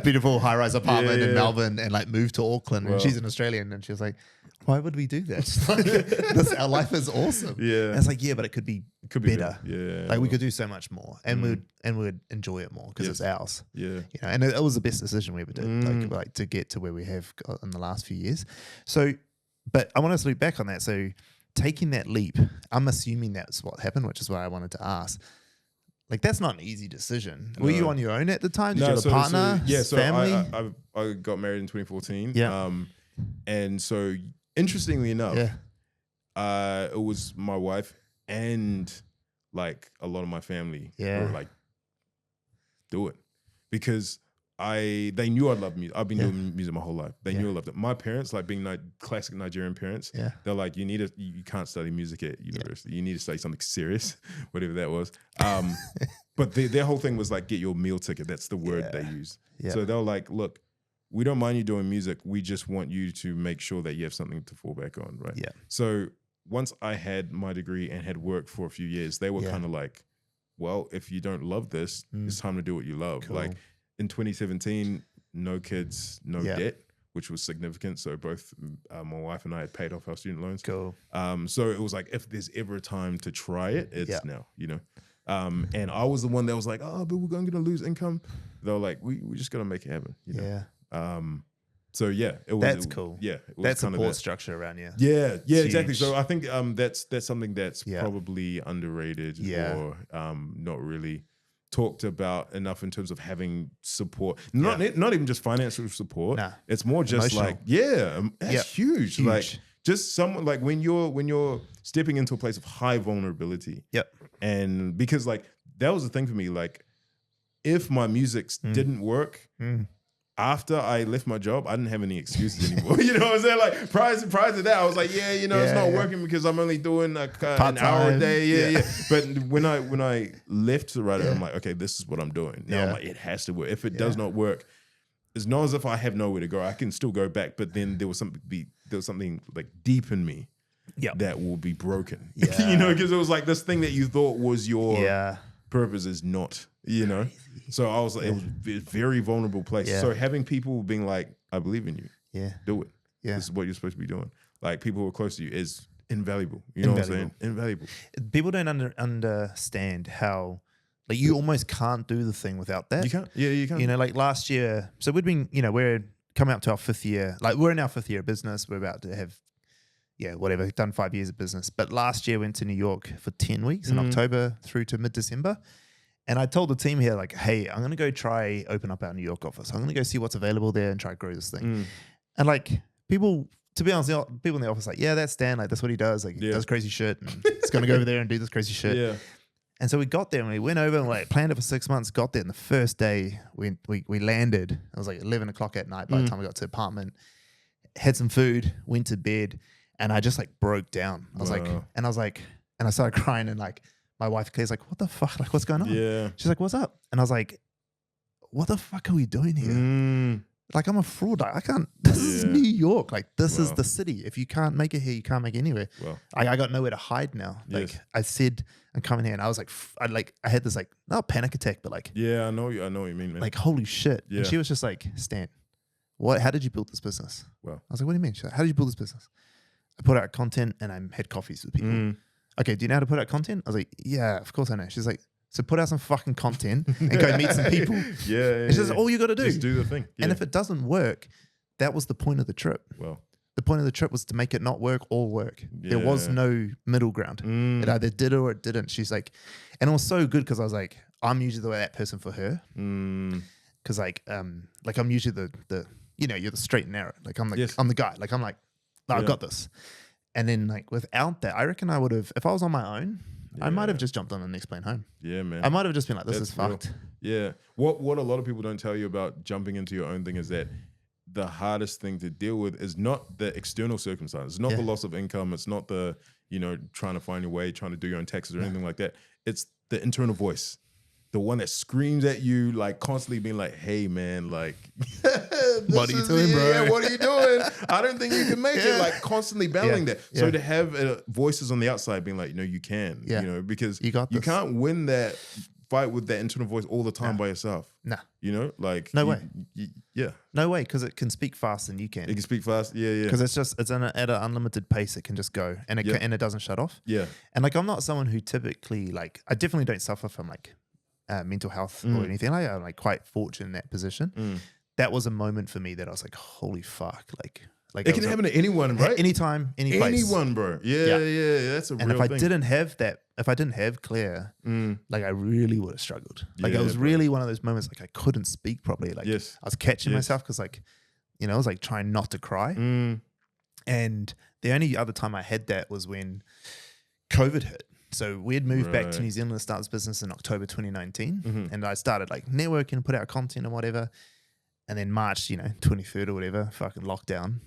beautiful high-rise apartment in Melbourne and like move to Auckland. And she's an Australian, and she was like, why would we do that? Our life is awesome. Yeah. And it's like, yeah, but it could be better. Yeah. Like we could do so much more, and we'd enjoy it more because it's ours. Yeah. You know, and it was the best decision we ever did, like to get to where we have got in the last few years. So, but I want to loop back on that. So taking that leap, I'm assuming that's what happened, which is why I wanted to ask. Like that's not an easy decision. Were you on your own at the time? Did you have a partner? Family? I got married in 2014. Yeah. And so interestingly enough, it was my wife and like a lot of my family were like, do it, because they knew I loved music. I've been doing music my whole life. They knew I loved it. My parents, like being classic Nigerian parents, they're like, you can't study music at university. You need to study something serious, whatever that was. But their whole thing was like, get your meal ticket. That's the word they used. Yeah. So they were like, look, we don't mind you doing music. We just want you to make sure that you have something to fall back on, right? Yeah. So once I had my degree and had worked for a few years, they were kind of like, well, if you don't love this, it's time to do what you love. Cool. Like in 2017, no kids, no debt, which was significant. So both my wife and I had paid off our student loans. Cool. So it was like, if there's ever a time to try it, it's now, you know? And I was the one that was like, oh, but we're going to lose income. They were like, we just got to make it happen. You know? Yeah. So yeah, that's cool. Yeah, that support structure around you. Yeah, exactly. So I think that's something that's probably underrated or not really talked about enough in terms of having support. Not even just financial support. Nah. It's more just emotional. Like that's huge. Like just someone like when you're stepping into a place of high vulnerability. Yep. And because like that was the thing for me. Like if my music didn't work. After I left my job, I didn't have any excuses anymore. You know what I'm saying? Like prior to that, I was like, it's not working because I'm only doing an hour a day. Yeah. But when I left to write it, I'm like, okay, this is what I'm doing. Now I'm like, it has to work. If it does not work, it's not as if I have nowhere to go. I can still go back, but then there was something like deep in me that will be broken. Yeah. You know, because it was like this thing that you thought was your purpose is not, you know. So I was like, it was a very vulnerable place. Yeah. So having people being like, I believe in you. Yeah. Do it. Yeah. This is what you're supposed to be doing. Like people who are close to you is invaluable. You know what I'm saying? Invaluable. People don't understand how like you almost can't do the thing without that. You can't. Yeah, you can't. You know, like last year, so we'd been, you know, we're coming up to our 5th year. Like we're in our 5th year of business. We're about to have done 5 years of business. But last year went to New York for 10 weeks in October through to mid-December. And I told the team here, like, hey, I'm going to go try open up our New York office. I'm going to go see what's available there and try to grow this thing. And like people, to be honest, people in the office like, yeah, that's Stan. Like, that's what he does. Like, he does crazy shit. And he's going to go over there and do this crazy shit. Yeah. And so we got there and we went over and like planned it for 6 months, got there. And the first day we landed, it was like 11 o'clock at night by the time we got to the apartment, had some food, went to bed. And I just like broke down. I was like, and I started crying and like, my wife Claire's like, what the fuck? Like, what's going on? Yeah. She's like, what's up? And I was like, what the fuck are we doing here? Like, I'm a fraud. I can't, this is New York. Like, this is the city. If you can't make it here, you can't make it anywhere. I got nowhere to hide now. Like, I said, I'm coming here. And I was like, I had this like, not panic attack, but like. Yeah, I know what you mean, man. Like, holy shit. Yeah. And she was just like, Stan, how did you build this business? Well, I was like, what do you mean? She's like, how did you build this business? I put out content and I had coffees with people. Okay, do you know how to put out content? I was like, yeah, of course I know. She's like, so put out some fucking content and go meet some people. And she says, all you got to do. Just do the thing. Yeah. And if it doesn't work, that was the point of the trip. Well, the point of the trip was to make it not work or work. There was no middle ground. It either did or it didn't. She's like, and it was so good because I was like, I'm usually that person for her. Because like I'm usually the you're the straight and narrow. Like I'm the guy. Like I'm like, no, I've got this. And then like without that, I reckon I would have, if I was on my own, I might have just jumped on the next plane home. Yeah, man. I might have just been like, this is fucked. Yeah. What a lot of people don't tell you about jumping into your own thing is that the hardest thing to deal with is not the external circumstances. It's not the loss of income. It's not the, trying to find your way, trying to do your own taxes or anything like that. It's the internal voice. The one that screams at you, like constantly being like, hey man, like what are you doing, bro? Yeah, what are you doing? I don't think you can make it. Like constantly battling that. So to have voices on the outside being like, no, you can, because you can't win that fight with that internal voice all the time by yourself. Nah. You know, like no way. Yeah. No way, because it can speak faster than you can. It can speak fast. Yeah. Because it's at an unlimited pace. It can just go, and it doesn't shut off. Yeah. And like, I'm not someone who typically like. I definitely don't suffer from like mental health or anything. Like, I'm like quite fortunate in that position. That was a moment for me that I was like, holy fuck, like it can happen to anyone, right? Anytime, any place. Anyone, bro. Yeah. That's a real thing. And if I didn't have Claire, like I really would have struggled. Like it was really one of those moments like I couldn't speak properly. Like I was catching myself because like, you know, I was like trying not to cry. And the only other time I had that was when COVID hit. So we had moved back to New Zealand to start this business in October 2019. And I started like networking, put out content and whatever. And then March, 23rd or whatever, fucking lockdown.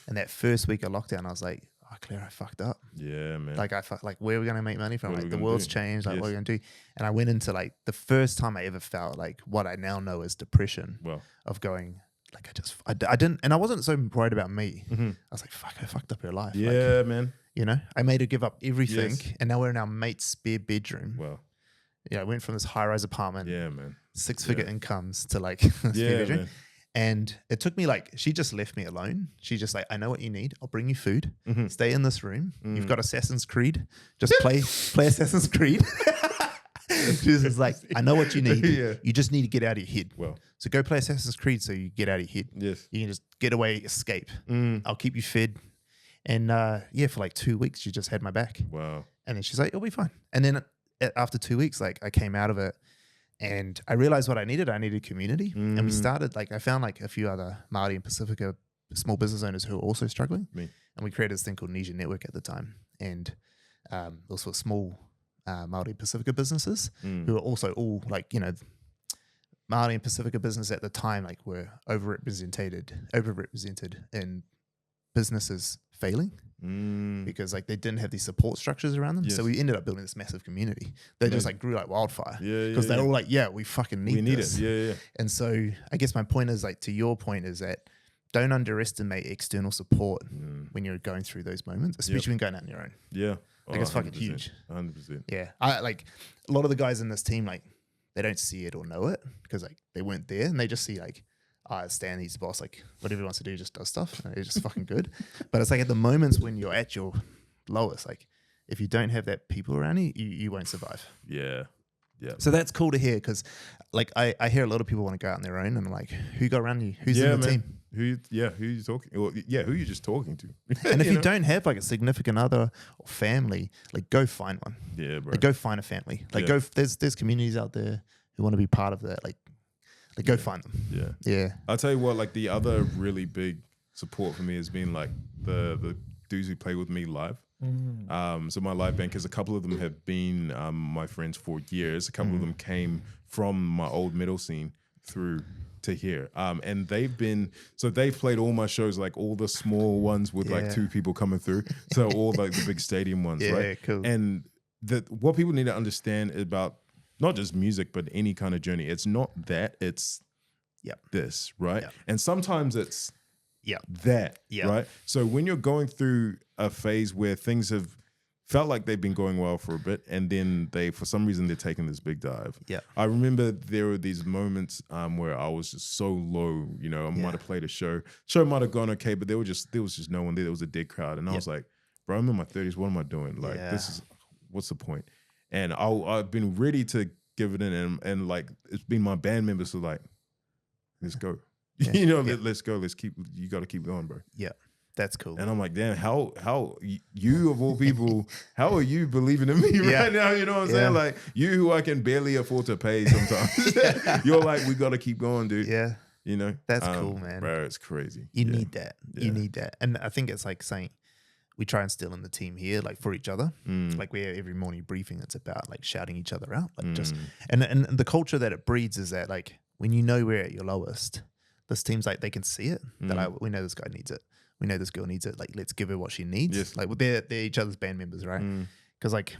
And that first week of lockdown, I was like, oh, Claire, I fucked up. Yeah, man. Like, where are we going to make money from? Like, the world's changed. Like, what are we going to do? And I went into, like, the first time I ever felt, like, what I now know is depression of going, like, I didn't, and I wasn't so worried about me. I was like, fuck, I fucked up her life. Yeah, like, man. You know, I made her give up everything. And now we're in our mate's spare bedroom. Wow. Yeah, I went from this high-rise apartment. Yeah, man. 6-figure incomes to, like, spare bedroom. Man. And it took me like, she just left me alone. She just like, I know what you need. I'll bring you food. Stay in this room. You've got Assassin's Creed. Just play Assassin's Creed. She's just like, I know what you need. You just need to get out of your head. Well, so go play Assassin's Creed so you get out of your head. Yes. You can just get away, escape. I'll keep you fed. And for like 2 weeks, she just had my back. Wow. And then she's like, it'll be fine. And then after 2 weeks, like I came out of it. And I realized what I needed. I needed community. And we started, like, I found like a few other Māori and Pacifica small business owners who were also struggling. And we created this thing called Ninja Network at the time. And those were small Māori and Pacifica businesses who were also all like, Māori and Pacifica business at the time, like, were overrepresented in businesses failing. Because like they didn't have these support structures around them. So we ended up building this massive community that just like grew like wildfire. Because they're all like, we fucking need this. Yeah. And so I guess my point is, like, to your point, is that don't underestimate external support when you're going through those moments, especially when going out on your own. Yeah. Like, it's fucking huge. 100%. Yeah. I like a lot of the guys in this team, like, they don't see it or know it because like they weren't there, and they just see like, Stan, he's the boss, like whatever he wants to do, just does stuff. And it's just fucking good. But it's like at the moments when you're at your lowest, like if you don't have that people around you, you won't survive. Yeah. So that's cool to hear, because like I hear a lot of people want to go out on their own, and I'm like, who got around you? Who's in the team? Who you talking? Well, who you just talking to? And if you don't have like a significant other or family, like go find one. Yeah, bro. Like go find a family. Like there's communities out there who want to be part of that. Like go find them. Yeah. I'll tell you what, like the other really big support for me has been like the dudes who play with me live. So my live band, because a couple of them have been my friends for years. A couple of them came from my old metal scene through to here. And they've played all my shows, like all the small ones with like 2 people coming through. So all like the big stadium ones, right? Yeah, cool. And what people need to understand about not just music, but any kind of journey, it's not that, it's this, right? And sometimes it's that, right? So when you're going through a phase where things have felt like they've been going well for a bit, and then for some reason they're taking this big dive. I remember there were these moments where I was just so low, I might have played a show might have gone okay, but there was just no one there. There was a dead crowd, and I was like, bro, I'm in my 30s, what am I doing? Like, what's the point? And I've been ready to give it in, and like it's been my band members who are like, let's go. Let's go. You got to keep going, bro. Yeah. That's cool. And I'm like, damn, how you of all people, how are you believing in me right now? You know what I'm saying? Like, you who I can barely afford to pay sometimes. You're like, we got to keep going, dude. Yeah. That's cool, man. Bro, it's crazy. You need that. You need that. And I think it's like saying, we try and instill in the team here, like for each other. Like we have every morning briefing that's about like shouting each other out. Like just, and the culture that it breeds is that like, when we're at your lowest, this team's like, they can see it. That we know this guy needs it. We know this girl needs it. Like, let's give her what she needs. Yes. Like, they're each other's band members, right? Because like,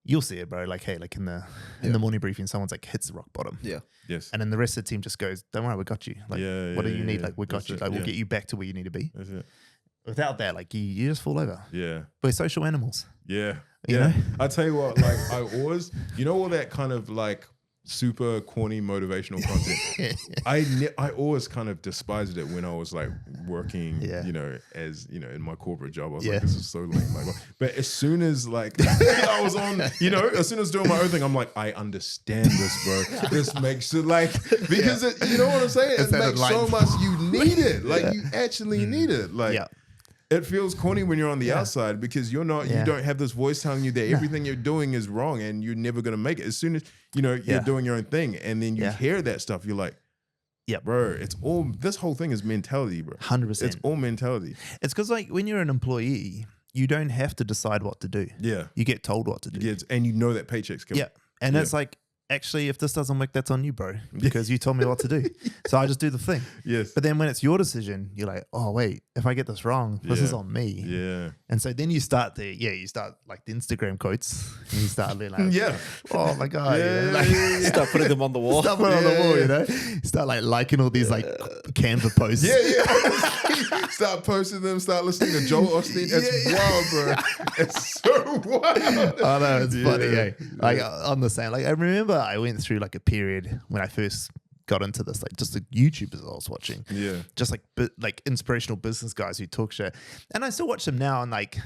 you'll see it, bro. Like, hey, like in the morning briefing, someone's like hits the rock bottom. Yeah. Yes. And then the rest of the team just goes, don't worry, we got you. Like, what do you need? Like, we got you. Like, we'll get you back to where you need to be. That's it. Without that, like, you just fall over. Yeah. We're social animals. Yeah. You know? I tell you what, like I always, all that kind of like super corny motivational content. I always kind of despised it when I was like working, as in my corporate job. I was like, this is so lame. Like, but as soon as like I was on, as soon as I was doing my own thing, I'm like, I understand this, bro. This makes it like because it, you know what I'm saying? It makes so much. You need it. Like you actually need it. Like. It feels corny when you're on the outside because you're not, you don't have this voice telling you that everything you're doing is wrong and you're never going to make it. As soon as, you're doing your own thing and then you hear that stuff, you're like, bro, it's all, this whole thing is mentality, bro. 100%. It's all mentality. It's because like when you're an employee, you don't have to decide what to do. Yeah. You get told what to do. And you know that paycheck's coming. Yeah. And it's like, actually, if this doesn't work, that's on you, bro, because you told me what to do. So I just do the thing. Yes. But then when it's your decision, you're like, oh, wait, if I get this wrong, this is on me. Yeah. And so then you start you start like the Instagram quotes and you start being like, oh my God. Start putting them on the wall. Start putting on the wall, You start like liking all these like Canva posts. Start posting them, start listening to Joel Osteen. It's wild, bro. It's so wild. I know, it's funny, Like on the same, like I remember I went through like a period when I first got into this, like just the YouTubers I was watching. Yeah. Just like inspirational business guys who talk shit. And I still watch them now and like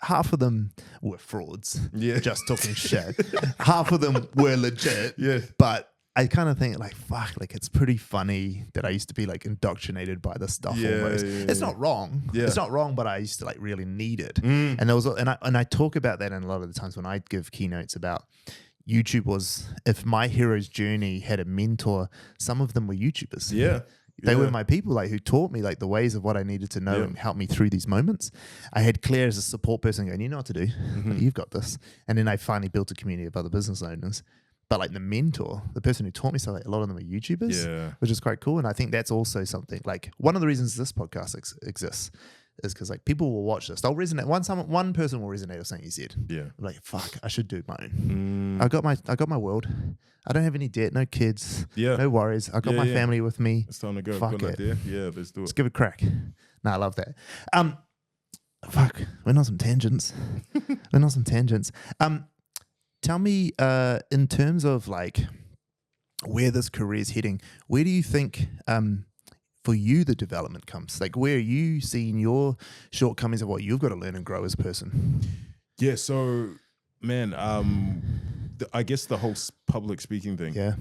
half of them were frauds. Yeah. Just talking shit. Half of them were legit. Yeah. But I kind of think like, fuck, like it's pretty funny that I used to be like indoctrinated by this stuff almost. It's not wrong. Yeah. It's not wrong, but I used to like really need it. And there was, and I talk about that in a lot of the times when I give keynotes about YouTube was, if my hero's journey had a mentor, some of them were YouTubers. Yeah. They were my people, like who taught me like the ways of what I needed to know and help me through these moments. I had Claire as a support person going, you know what to do. Like, you've got this. And then I finally built a community of other business owners. But like the mentor, the person who taught me stuff, like a lot of them are YouTubers, which is quite cool. And I think that's also something like one of the reasons this podcast exists is because like people will watch this. They'll resonate. One person will resonate with something you said. Yeah. Like, fuck, I should do my own. I got my world. I don't have any debt, no kids, no worries. I got my family with me. It's time to go. Fuck Good it. idea. Yeah, let's do it. Let's give it a crack. No, I love that. Fuck, went on some tangents. Tell me, in terms of like where this career is heading, where do you think for you the development comes? Like, where are you seeing your shortcomings of what you've got to learn and grow as a person? Yeah, so man, I guess the whole public speaking thing. Yeah,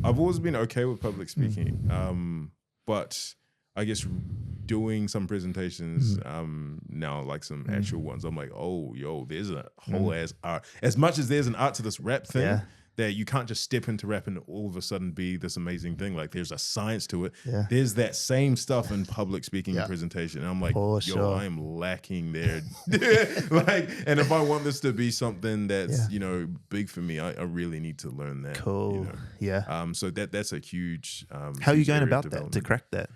I've always been okay with public speaking, but I guess doing some presentations now, like some actual ones, I'm like, oh, yo, there's a whole ass art. As much as there's an art to this rap thing, that you can't just step into rap and all of a sudden be this amazing thing. Like there's a science to it. Yeah. There's that same stuff in public speaking and presentation. And I'm like, I am lacking there. Like, and if I want this to be something that's, big for me, I really need to learn that. Cool. Yeah. So that's a huge, how are you going about that to crack that?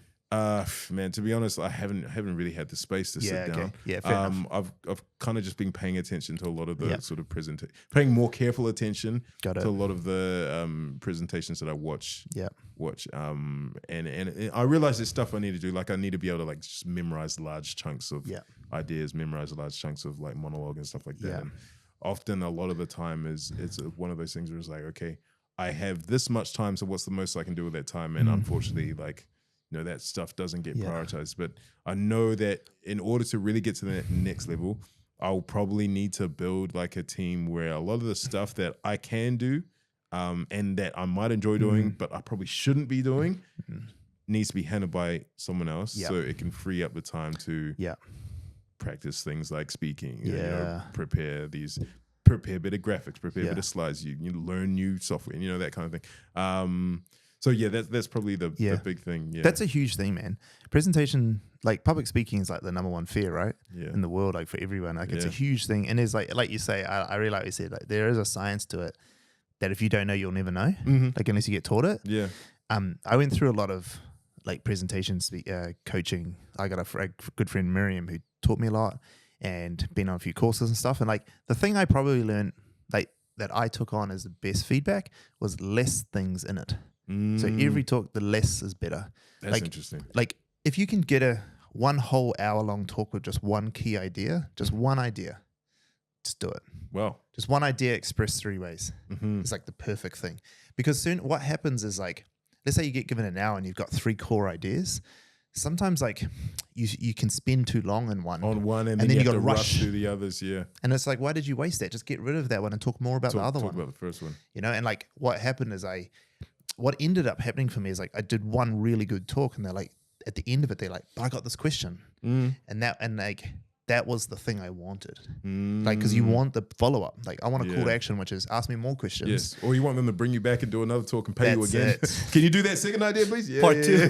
Man, to be honest, I haven't really had the space to sit down. Yeah, fair enough. I've kind of just been paying attention to a lot of the sort of paying more careful attention to a lot of the presentations that I watch. And I realize there's stuff I need to do. Like I need to be able to like just memorize large chunks of ideas, memorize large chunks of like monologue and stuff like that. And often, a lot of the time it's one of those things where it's like, okay, I have this much time, so what's the most I can do with that time? And unfortunately, like, that stuff doesn't get prioritized. But I know that in order to really get to the next level, I'll probably need to build like a team where a lot of the stuff that I can do and that I might enjoy doing, but I probably shouldn't be doing, needs to be handled by someone else so it can free up the time to practice things like speaking, prepare a bit of graphics, prepare a bit of slides, you learn new software, that kind of thing. So yeah, that's probably the big thing. Yeah, that's a huge thing, man. Presentation, like public speaking, is like the number one fear, right? In the world, like for everyone, like it's a huge thing. And there's like you say, I really like you said, like there is a science to it that if you don't know, you'll never know. Like unless you get taught it. Yeah. I went through a lot of like presentations, coaching. I got a good friend Miriam who taught me a lot, and been on a few courses and stuff. And like the thing I probably learned, like that I took on as the best feedback, was less things in it. So every talk, the less is better. That's interesting. Like if you can get one whole hour long talk with just one key idea, just one idea, just do it. Wow. Just one idea expressed 3 ways. It's like the perfect thing. Because soon what happens is like, let's say you get given an hour and you've got 3 core ideas. Sometimes like you can spend too long in one. On one and then you have to rush through the others, yeah. And it's like, why did you waste that? Just get rid of that one and talk more about the other one. Talk about the first one. You know, and like what happened is what ended up happening for me is like I did one really good talk and they're like, at the end of it, they're like, but I got this question. And that was the thing I wanted. Like, because you want the follow-up. Like, I want a call to action, which is ask me more questions. Yes. Or you want them to bring you back and do another talk and pay you again. It. Can you do that second idea, please? Yeah. Part 2.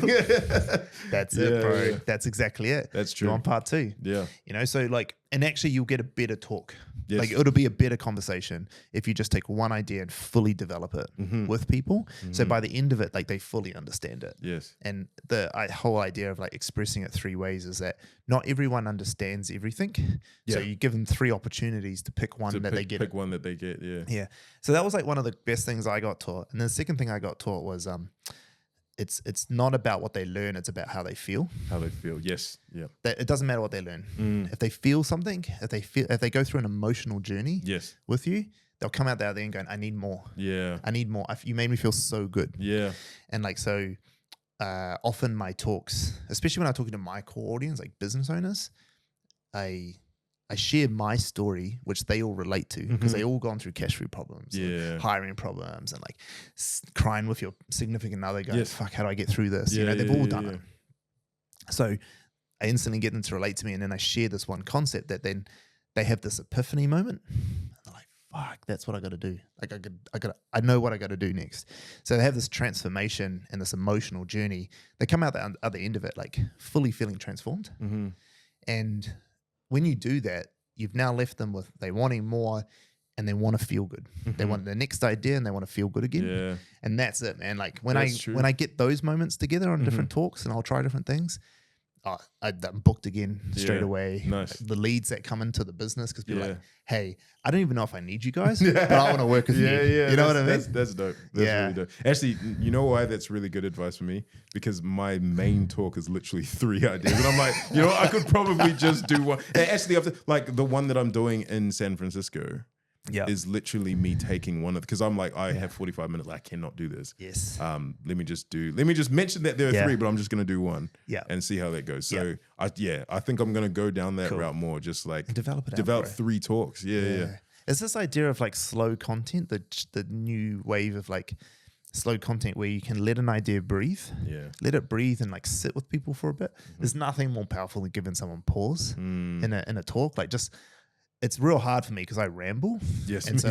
That's it, bro. Yeah. That's exactly it. That's true. You're on part 2. Yeah. You know, so like, and actually you'll get a better talk. Yes. Like it'll be a better conversation if you just take one idea and fully develop it with people. So by the end of it, like they fully understand it. Yes. And the whole idea of like expressing it 3 ways is that not everyone understands everything. Yeah. So you give them 3 opportunities to pick one they get. Pick one that they get. Yeah. Yeah. So that was like one of the best things I got taught. And then the second thing I got taught was it's not about what they learn, it's about how they feel. How they feel, yes, yeah. It doesn't matter what they learn. If they feel something, if they go through an emotional journey with you, they'll come out there and going, I need more. Yeah. I need more. You made me feel so good. Yeah. And like, so often my talks, especially when I'm talking to my core audience, like business owners, I share my story, which they all relate to because they all gone through cash flow problems, hiring problems, and like crying with your significant other going, fuck, how do I get through this? You know, they've all done it. So I instantly get them to relate to me, and then I share this one concept that then they have this epiphany moment. And they're like, fuck, that's what I got to do. Like I know what I got to do next. So they have this transformation and this emotional journey. They come out the other end of it, like fully feeling transformed. And when you do that, you've now left them with they wanting more and they want to feel good. They want the next idea and they want to feel good again. Yeah. And that's it, man. Like when I get those moments together on different talks and I'll try different things, I'm booked again straight away. Nice. The leads that come into the business because people are like, hey, I don't even know if I need you guys, but I want to work with you. Yeah, you know what I mean? That's dope. That's really dope. Actually, you know why that's really good advice for me? Because my main talk is literally 3 ideas. And I'm like, you know, I could probably just do one. And actually, like the one that I'm doing in San Francisco, is literally me taking one of because I'm like I have 45 minutes. I cannot do this. Yes. Let me just mention that there are 3, but I'm just gonna do one. And see how that goes. So I think I'm gonna go down that route more. Just like and develop 3 talks. Yeah. It's this idea of like slow content, the new wave of like slow content where you can let an idea breathe. Let it breathe and like sit with people for a bit. There's nothing more powerful than giving someone pause in a talk. Like just. It's real hard for me because I ramble. Yes. And so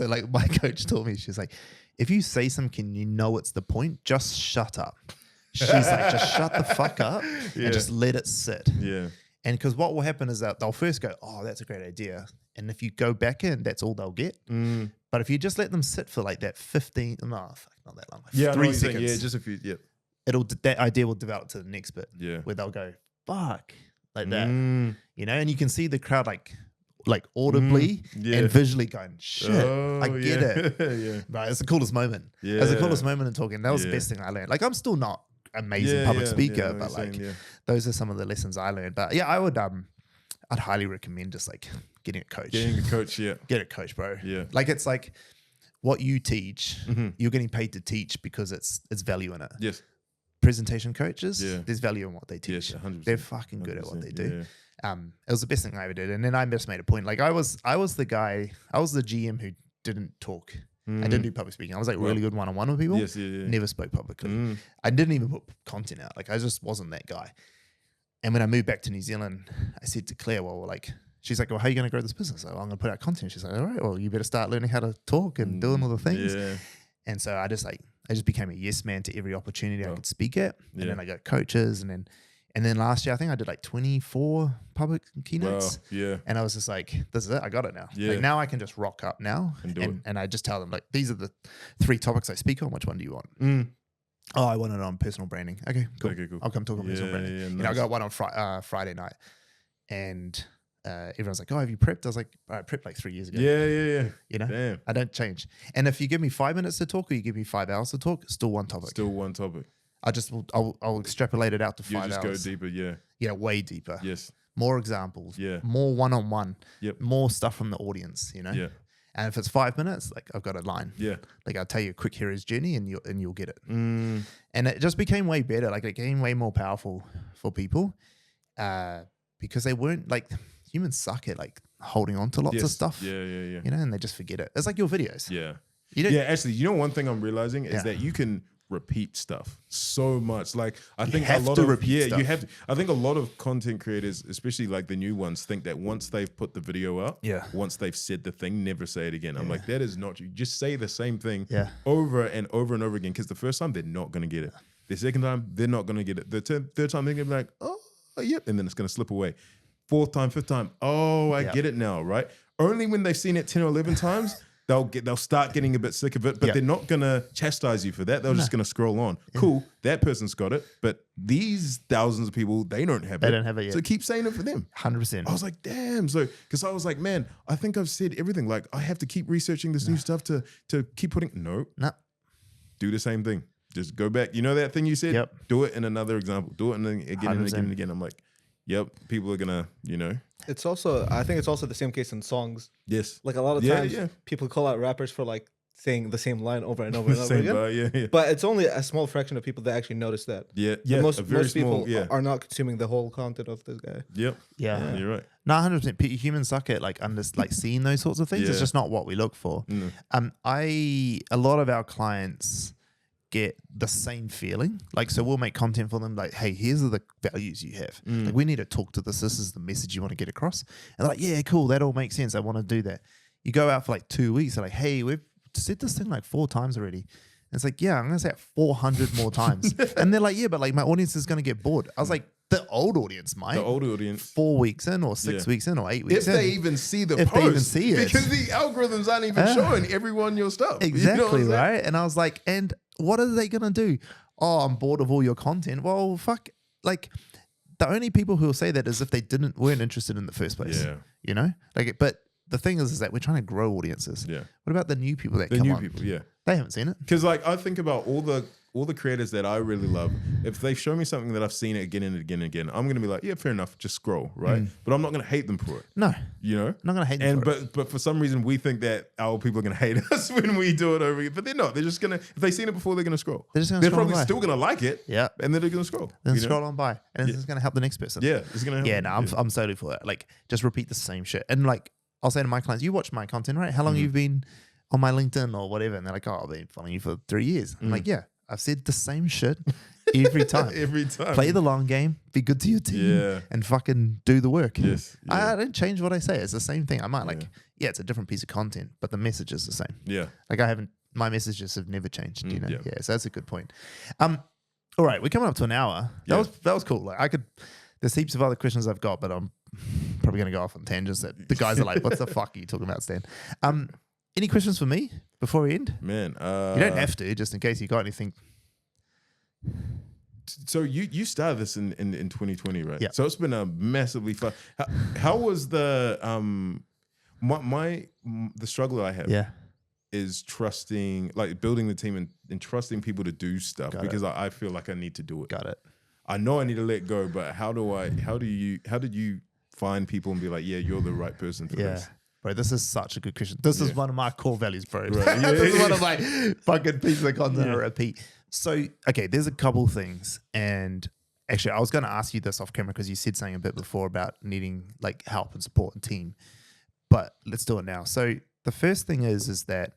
like my coach told me, she's like, if you say something, you know it's the point, just shut up. She's like, just shut the fuck up and just let it sit. Yeah. And because what will happen is that they'll first go, oh, that's a great idea. And if you go back in, that's all they'll get. But if you just let them sit for like that 15, not that long, like 3 seconds. Yeah, just a few, that idea will develop to the next bit. Yeah. Where they'll go, fuck, like that. You know, and you can see the crowd like audibly and visually going, shit, I get it. Right, it's the coolest moment. It's the coolest moment in talking. That was the best thing I learned. Like I'm still not amazing public speaker, but like those are some of the lessons I learned. But yeah, I'd highly recommend just like getting a coach. Getting a coach, Get a coach, bro. Yeah. Like it's like what you teach, you're getting paid to teach because it's value in it. Yes. Presentation coaches, there's value in what they teach. Yes, 100%. They're fucking good at what they do. It was the best thing I ever did. And then I just made a point. Like I was the GM who didn't talk. I didn't do public speaking. I was like really good one-on-one with people. Yes, Never spoke publicly. I didn't even put content out. Like I just wasn't that guy. And when I moved back to New Zealand, I said to Claire, she's like, well, how are you going to grow this business? I'm going to put out content. She's like, all right, well, you better start learning how to talk and doing all the things. Yeah. And so I just became a yes man to every opportunity I could speak at. And then I got coaches and then last year, I think I did like 24 public keynotes. Wow, yeah. And I was just like, this is it. I got it now. Yeah. Like now I can just rock up now. And I just tell them, like, these are the 3 topics I speak on. Which one do you want? Oh, I want it on personal branding. Okay, cool. I'll come talk on personal branding. Yeah, nice. You know, I got one on Friday night. And everyone's like, oh, have you prepped? I was like, I prepped like 3 years ago. Yeah. You know, damn. I don't change. And if you give me 5 minutes to talk or you give me 5 hours to talk, still one topic. I'll extrapolate it out to 5 hours. You just go deeper, Yes. more examples, Yeah. more one-on-one, Yep. more stuff from the audience, you know? Yeah. And if it's 5 minutes, like I've got a line. Yeah. Like I'll tell you a quick hero's journey and you'll get it. Mm. And it just became way better. Like it became way more powerful for people because they weren't like humans suck at like holding on to lots of stuff. Yeah. You know, and they just forget it. It's like your videos. Yeah. You don't, Yeah, actually, you know one thing I'm realizing is Yeah. that you can repeat stuff so much. Like I think have a lot to of repeat stuff. you have to. I think a lot of content creators, especially like the new ones, think that once they've put the video up, Yeah. once they've said the thing, never say it again. I'm like, that is not true. Just say the same thing Yeah. over and over and over again. Because the first time they're not gonna get it. The second time they're not gonna get it. The third time they're gonna be like, oh, yep, and then it's gonna slip away. Fourth time, fifth time, oh, I get it now, right? Only when they've seen it 10 or 11 times. They'll start getting a bit sick of it, but they're not gonna chastise you for that. They're just gonna scroll on. Cool, that person's got it, but these thousands of people, they don't have it. They don't have it yet. So keep saying it for them. 100%. I was like, damn. So because I was like, man, I think I've said everything. Like I have to keep researching this new stuff to keep putting. No, do the same thing. Just go back. You know that thing you said? Yep. Do it in another example. Do it again and again 100%. and again. I'm like, yep. People are gonna, It's also, I think it's also the same case in songs. yes. Like a lot of times, people call out rappers for like saying the same line over and over and over Same again. bar, yeah. But it's only a small fraction of people that actually notice that. Yeah, And most a very people small, are not consuming the whole content of this guy. Yep. Yeah. You're right. No, 100%. Humans suck at like seeing those sorts of things. It's Yeah. just not what we look for. A lot of our clients get the same feeling. Like, so we'll make content for them. Like, hey, here's the values you have. Like, we need to talk to this. This is the message you want to get across. And they're like, yeah, cool. That all makes sense. I want to do that. You go out for like 2 weeks. They're like, hey, we've said this thing like 4 times already. And it's like, yeah, I'm going to say it 400 more times. And they're like, yeah, but like my audience is going to get bored. I was like, the old audience might. The old audience. 4 weeks in or 6 weeks in or 8 weeks If in. they even see the If post. they even see it. Because the algorithms aren't even showing everyone your stuff. Exactly, You know what I'm saying? right? And I was like, and what are they going to do? Oh, I'm bored of all your content. Well, fuck. Like, the only people who will say that is if they weren't interested in the first place. Yeah. You know? Like, but the thing is that we're trying to grow audiences. Yeah. What about the new people that The come new on? people, yeah. They haven't seen it. Because like I think about all the creators that I really love. If they show me something that I've seen it again and again and again, I'm gonna be like, yeah, fair enough, just scroll, right? But I'm not gonna hate them for it. No. You know? I'm not going to hate them And for it. but for some reason we think that our people are gonna hate us when we do it over again. But they're not. They're just gonna, if they've seen it before, they're gonna scroll. They're just gonna They're scroll probably by. still gonna like it. Yeah. And then they're gonna scroll. Then you know? scroll on by. And it's going to help the next person. Yeah, it's gonna help. Yeah, no, I'm solely for that. Like, just repeat the same shit. And like, I'll say to my clients, you watch my content, right? How long you've been on my LinkedIn or whatever? And they're like, oh, I've been following you for 3 years. I'm like, yeah, I've said the same shit every time. Every time. Play the long game, be good to your team, Yeah. and fucking do the work. Yes. I don't change what I say. It's the same thing. I might it's a different piece of content, but the message is the same. Yeah. Like my messages have never changed, you know? yeah. Yeah, so that's a good point. All right, we're coming up to an hour. That was cool. Like there's heaps of other questions I've got, but I'm probably going to go off on tangents that the guys are like, what the fuck are you talking about, Stan? Any questions for me before we end? Man. You don't have to, just in case you got anything. So you started this in 2020, right? Yeah. So it's been a massively fun. How was the the struggle I have Yeah. is trusting, like building the team and trusting people to do stuff because I feel like I need to do it. Got it. I know I need to let go, but how did you find people and be like, yeah, you're the right person for Yeah. this? Bro, this is such a good question. This is one of my core values, bro. Right. Yeah, This is yeah. one of my fucking pieces of content I repeat. So, okay, there's a couple things. And actually, I was going to ask you this off camera because you said something a bit before about needing like help and support and team. But let's do it now. So the first thing is that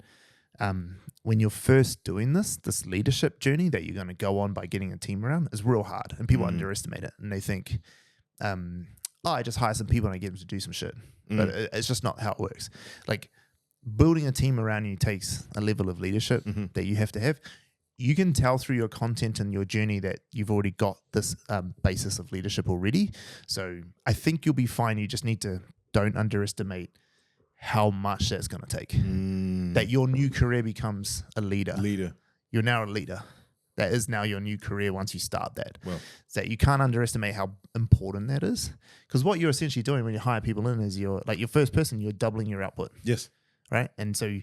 when you're first doing this leadership journey that you're going to go on by getting a team around is real hard. And people underestimate it. And they think, I just hire some people and I get them to do some shit. But it's just not how it works. Like building a team around you takes a level of leadership that you have to have. You can tell through your content and your journey that you've already got this basis of leadership already. So I think you'll be fine. You just need to don't underestimate how much that's going to take. That your new career becomes a leader. You're now a leader. That is now your new career once you start that. Well, so you can't underestimate how important that is. Because what you're essentially doing when you hire people in is you're like your first person, you're doubling your output. yes. Right? And so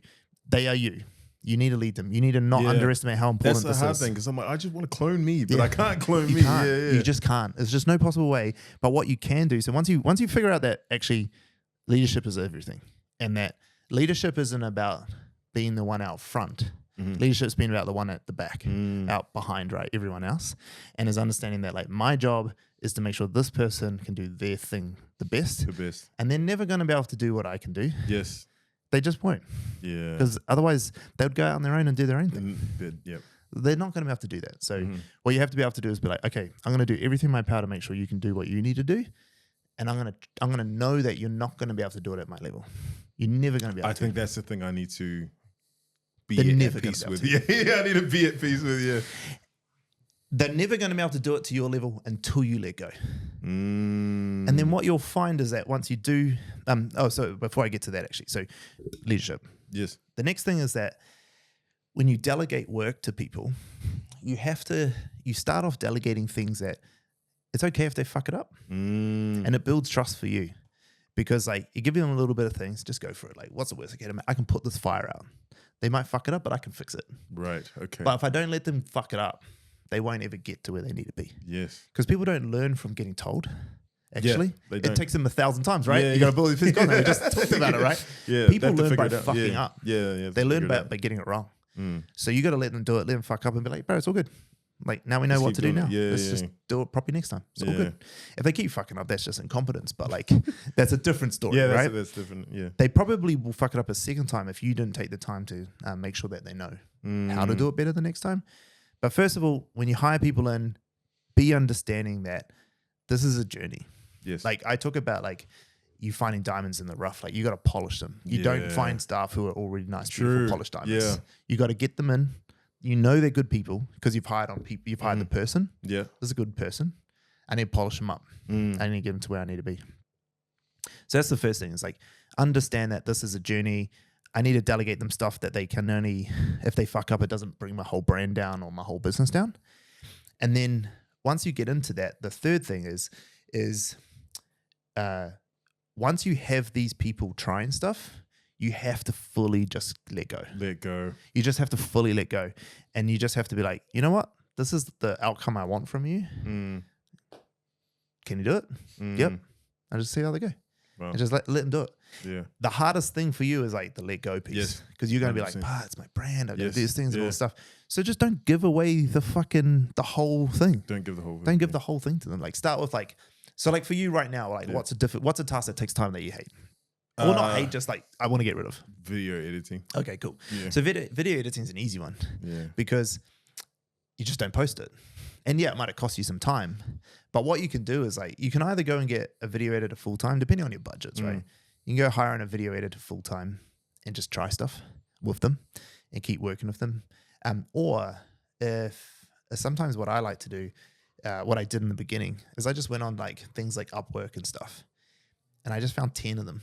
they are you. You need to lead them. You need to not underestimate how important That's this the hard is. thing, because I'm like, I just want to clone me, but I can't clone You me. can't. Yeah, yeah. You just can't. There's just no possible way. But what you can do, so once you figure out that actually leadership is everything, and that leadership isn't about being the one out front. Leadership's been about the one at the back, out behind, right? Everyone else. And is understanding that like my job is to make sure this person can do their thing the best. And they're never going to be able to do what I can do. Yes. They just won't. Yeah. Because otherwise they would go out on their own and do their own thing. Yep. They're not going to be able to do that. So what you have to be able to do is be like, okay, I'm going to do everything in my power to make sure you can do what you need to do. And I'm going to know that you're not going to be able to do it at my level. You're never going to be able to. I think that's the thing I need to be at peace with. Yeah, I need to be at peace with, They're never going to be able to do it to your level until you let go. And then what you'll find is that once you do, so before I get to that actually, so leadership. Yes. The next thing is that when you delegate work to people, you start off delegating things that it's okay if they fuck it up. And it builds trust for you. Because like you give them a little bit of things, just go for it. Like, what's the worst? Okay, I can put this fire out. They might fuck it up, but I can fix it. Right. Okay. But if I don't let them fuck it up, they won't ever get to where they need to be. Yes. Because people don't learn from getting told. Actually, it takes them 1,000 times, right? Yeah, you got to build your physical. We just talked about it, right? Yeah. People learn by fucking up. Yeah. They learn by getting it wrong. So you got to let them do it, let them fuck up, and be like, bro, it's all good. Like now we know what to do now. Let's just do it properly next time. It's all good. If they keep fucking up, that's just incompetence. But like that's a different story, right? That's different. Yeah. They probably will fuck it up a second time if you didn't take the time to make sure that they know how to do it better the next time. But first of all, when you hire people in, be understanding that this is a journey. Yes. Like I talk about like you finding diamonds in the rough. Like you got to polish them. You don't find staff who are already nice, beautiful, polished diamonds. Yeah. You got to get them in. You know they're good people because you've hired on people. You've hired the person. Yeah, this is a good person. I need to polish them up. I need to get them to where I need to be. So that's the first thing. Is like understand that this is a journey. I need to delegate them stuff that they can only, if they fuck up, it doesn't bring my whole brand down or my whole business down. And then once you get into that, the third thing is once you have these people trying stuff, you have to fully just let go. Let go. You just have to fully let go. And you just have to be like, you know what? This is the outcome I want from you. Can you do it? Yep. And just see how they go. Wow. And just let them do it. Yeah. The hardest thing for you is like the let go piece. Because you're going to be like, it's my brand. I got to do these things and all this stuff. So just don't give away the whole thing. Don't give the whole thing. Don't give the whole thing to them. Like start with like, so like for you right now, like what's a task that takes time that you hate? Or not hate, just like I want to get rid of. Video editing. Okay, cool. Yeah. So video editing is an easy one. Yeah. Because you just don't post it. And yeah, it might have cost you some time. But what you can do is like you can either go and get a video editor full time, depending on your budgets, right? You can go hire a video editor full time and just try stuff with them and keep working with them. Or if sometimes what I like to do, what I did in the beginning is I just went on like things like Upwork and stuff, and I just found 10 of them.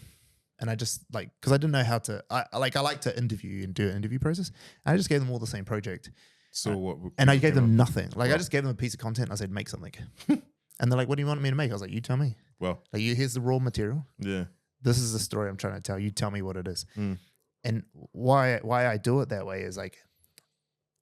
And I just like, because I didn't know how to, I like to interview and do an interview process. And I just gave them all the same project. So what? And I gave them nothing. Like I just gave them a piece of content and I said, make something. And they're like, what do you want me to make? I was like, you tell me. Well, like here's the raw material. Yeah. This is the story I'm trying to tell. You tell me what it is. And why I do it that way is like,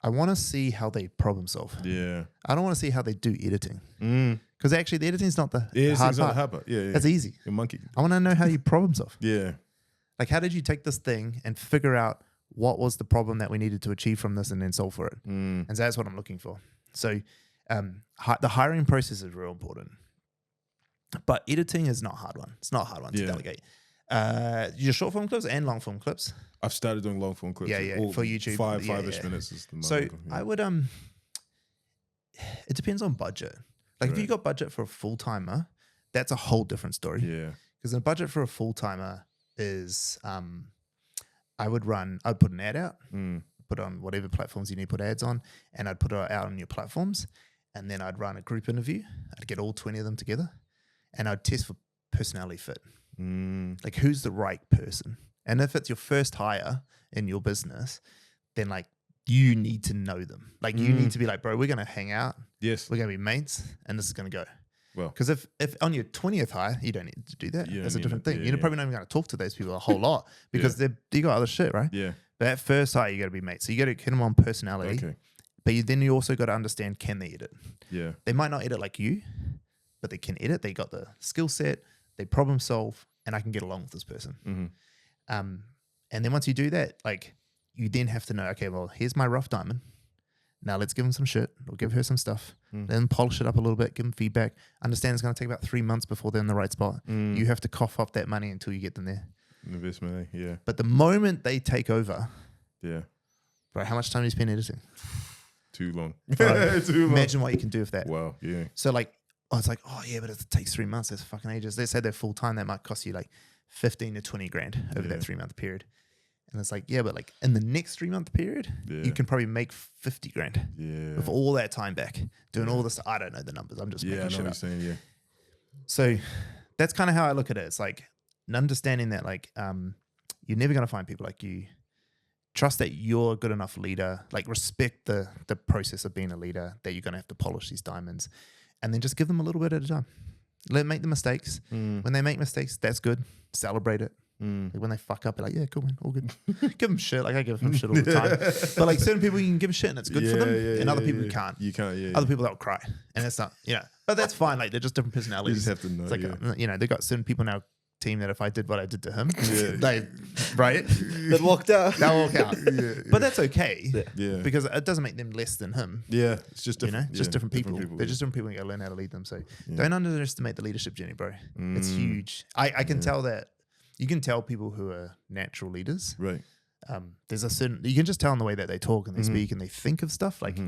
I want to see how they problem solve. Yeah. I don't want to see how they do editing. Because actually the editing is not the hard part. Yeah. That's easy. You're monkey. I want to know how you problem solve. Yeah. Like how did you take this thing and figure out what was the problem that we needed to achieve from this and then solve for it? And so that's what I'm looking for. So the hiring process is real important. But editing is not a hard one. It's not a hard one to delegate. Your short form clips and long form clips. I've started doing long form clips. Yeah, for YouTube. Five-ish minutes is the most. So I would it depends on budget. Like if you got budget for a full timer, that's a whole different story. Yeah. Because the budget for a full timer is I'd put an ad out, put on whatever platforms you need to put ads on, and I'd put it out on your platforms, and then I'd run a group interview. I'd get all 20 of them together, and I'd test for personality fit. Like who's the right person? And if it's your first hire in your business, then like you need to know them. Like you need to be like, bro, we're going to hang out. Yes. We're going to be mates and this is going to go. Well, because if on your 20th hire, you don't need to do that. That's a different thing. You're probably not even going to talk to those people a whole lot because you got other shit, right? Yeah. But at first sight, you got to be mates. So you got to hit them on personality. Okay. But then you also got to understand, can they edit? Yeah. They might not edit like you, but they can edit. They got the skill set. They problem solve, and I can get along with this person. Mm-hmm. And then once you do that, like you then have to know, okay, well, here's my rough diamond. Now let's give him some shit or give her some stuff. Then polish it up a little bit, give them feedback. Understand it's going to take about 3 months before they're in the right spot. You have to cough up that money until you get them there. Investment, yeah. But the moment they take over, Yeah. bro, how much time do you spend editing? Too long. Right. Too long. Imagine what you can do with that. Wow, yeah. So like, it's like, oh yeah, but it takes 3 months. That's fucking ages. Let's say they're full time. That might cost you like 15 to 20 grand over that 3 month period. And it's like, yeah, but like in the next 3 month period, you can probably make 50 grand with all that time back doing all this. I don't know the numbers. I'm just making shit up. Saying, yeah. So that's kind of how I look at it. It's like understanding that like you're never going to find people like you. Trust that you're a good enough leader. Like respect the process of being a leader, that you're going to have to polish these diamonds, and then just give them a little bit at a time. Let them make the mistakes. When they make mistakes, that's good. Celebrate it. Like when they fuck up, be like, yeah, cool, man, all good. Give them shit. Like I give them shit all the time. But like certain people, you can give shit and it's good for them, and other people you can't. You can't. Yeah. Other people that'll cry, and it's not, but that's fine. Like they're just different personalities. You just have to know. It's like they've got certain people now. Team that if I did what I did to him, they'd walked out. They'll walk out. But that's okay. Yeah. Because it doesn't make them less than him. Yeah. It's just different. Just different people. They're just different people. You gotta learn how to lead them. So don't underestimate the leadership journey, bro. It's huge. I can tell that you can tell people who are natural leaders. Right. There's a certain, you can just tell in the way that they talk and they speak and they think of stuff. Like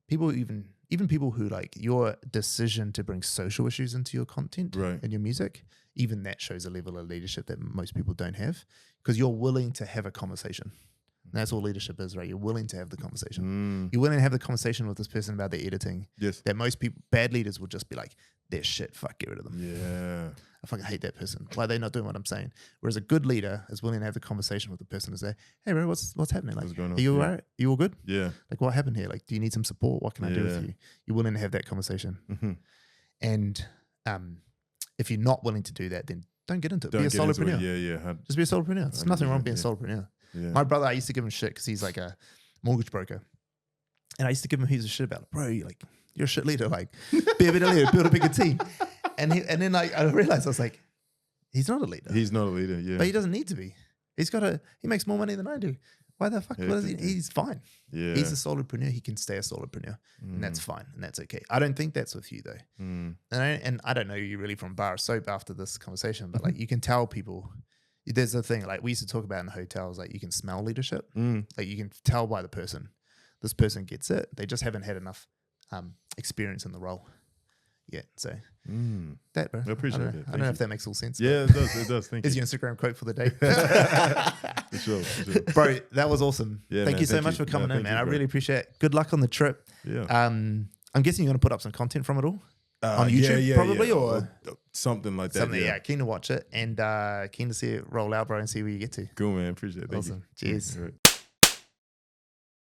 people even people who like your decision to bring social issues into your content and your music, even that shows a level of leadership that most people don't have, because you're willing to have a conversation. And that's all leadership is, right? You're willing to have the conversation. You're willing to have the conversation with this person about their editing. Yes. That most people, bad leaders, will just be like, they're shit, fuck, get rid of them. Yeah. I fucking hate that person. Why are they not doing what I'm saying? Whereas a good leader is willing to have the conversation with the person and say, hey, bro, what's happening? Like, what's going on? Are you all right? Are you all good? Yeah. Like, what happened here? Like, do you need some support? What can I do with you? You're willing to have that conversation. And if you're not willing to do that, then don't get into it. Be a solopreneur. Yeah. Just be a solopreneur. There's nothing wrong with being a solopreneur. Yeah. My brother, I used to give him shit because he's like a mortgage broker. And I used to give him heaps of shit about, bro, you're a shit leader. Like, be a better leader, build a bigger team. And then like I realized, I was like, he's not a leader. He's not a leader, yeah. But he doesn't need to be. He makes more money than I do. Why the fuck? He's fine. Yeah. He's a solopreneur. He can stay a solopreneur. And that's fine. And that's okay. I don't think that's with you though. And I don't know you really from bar soap after this conversation, but like you can tell people, there's a thing like we used to talk about in the hotels, like you can smell leadership. Like you can tell by the person. This person gets it. They just haven't had enough experience in the role yet. So that, bro. I appreciate it. I don't know if that makes all sense. Yeah, it does. Thank you. Is your Instagram quote for the day? For sure. Bro, that was awesome. Yeah, thank you so much for coming in, man. I really appreciate it. Good luck on the trip. Yeah. I'm guessing you're going to put up some content from it all? On YouTube, probably, or something like that. Something, keen to watch it and keen to see it roll out, bro, and see where you get to. Cool, man. Appreciate it. Awesome. Cheers. Right.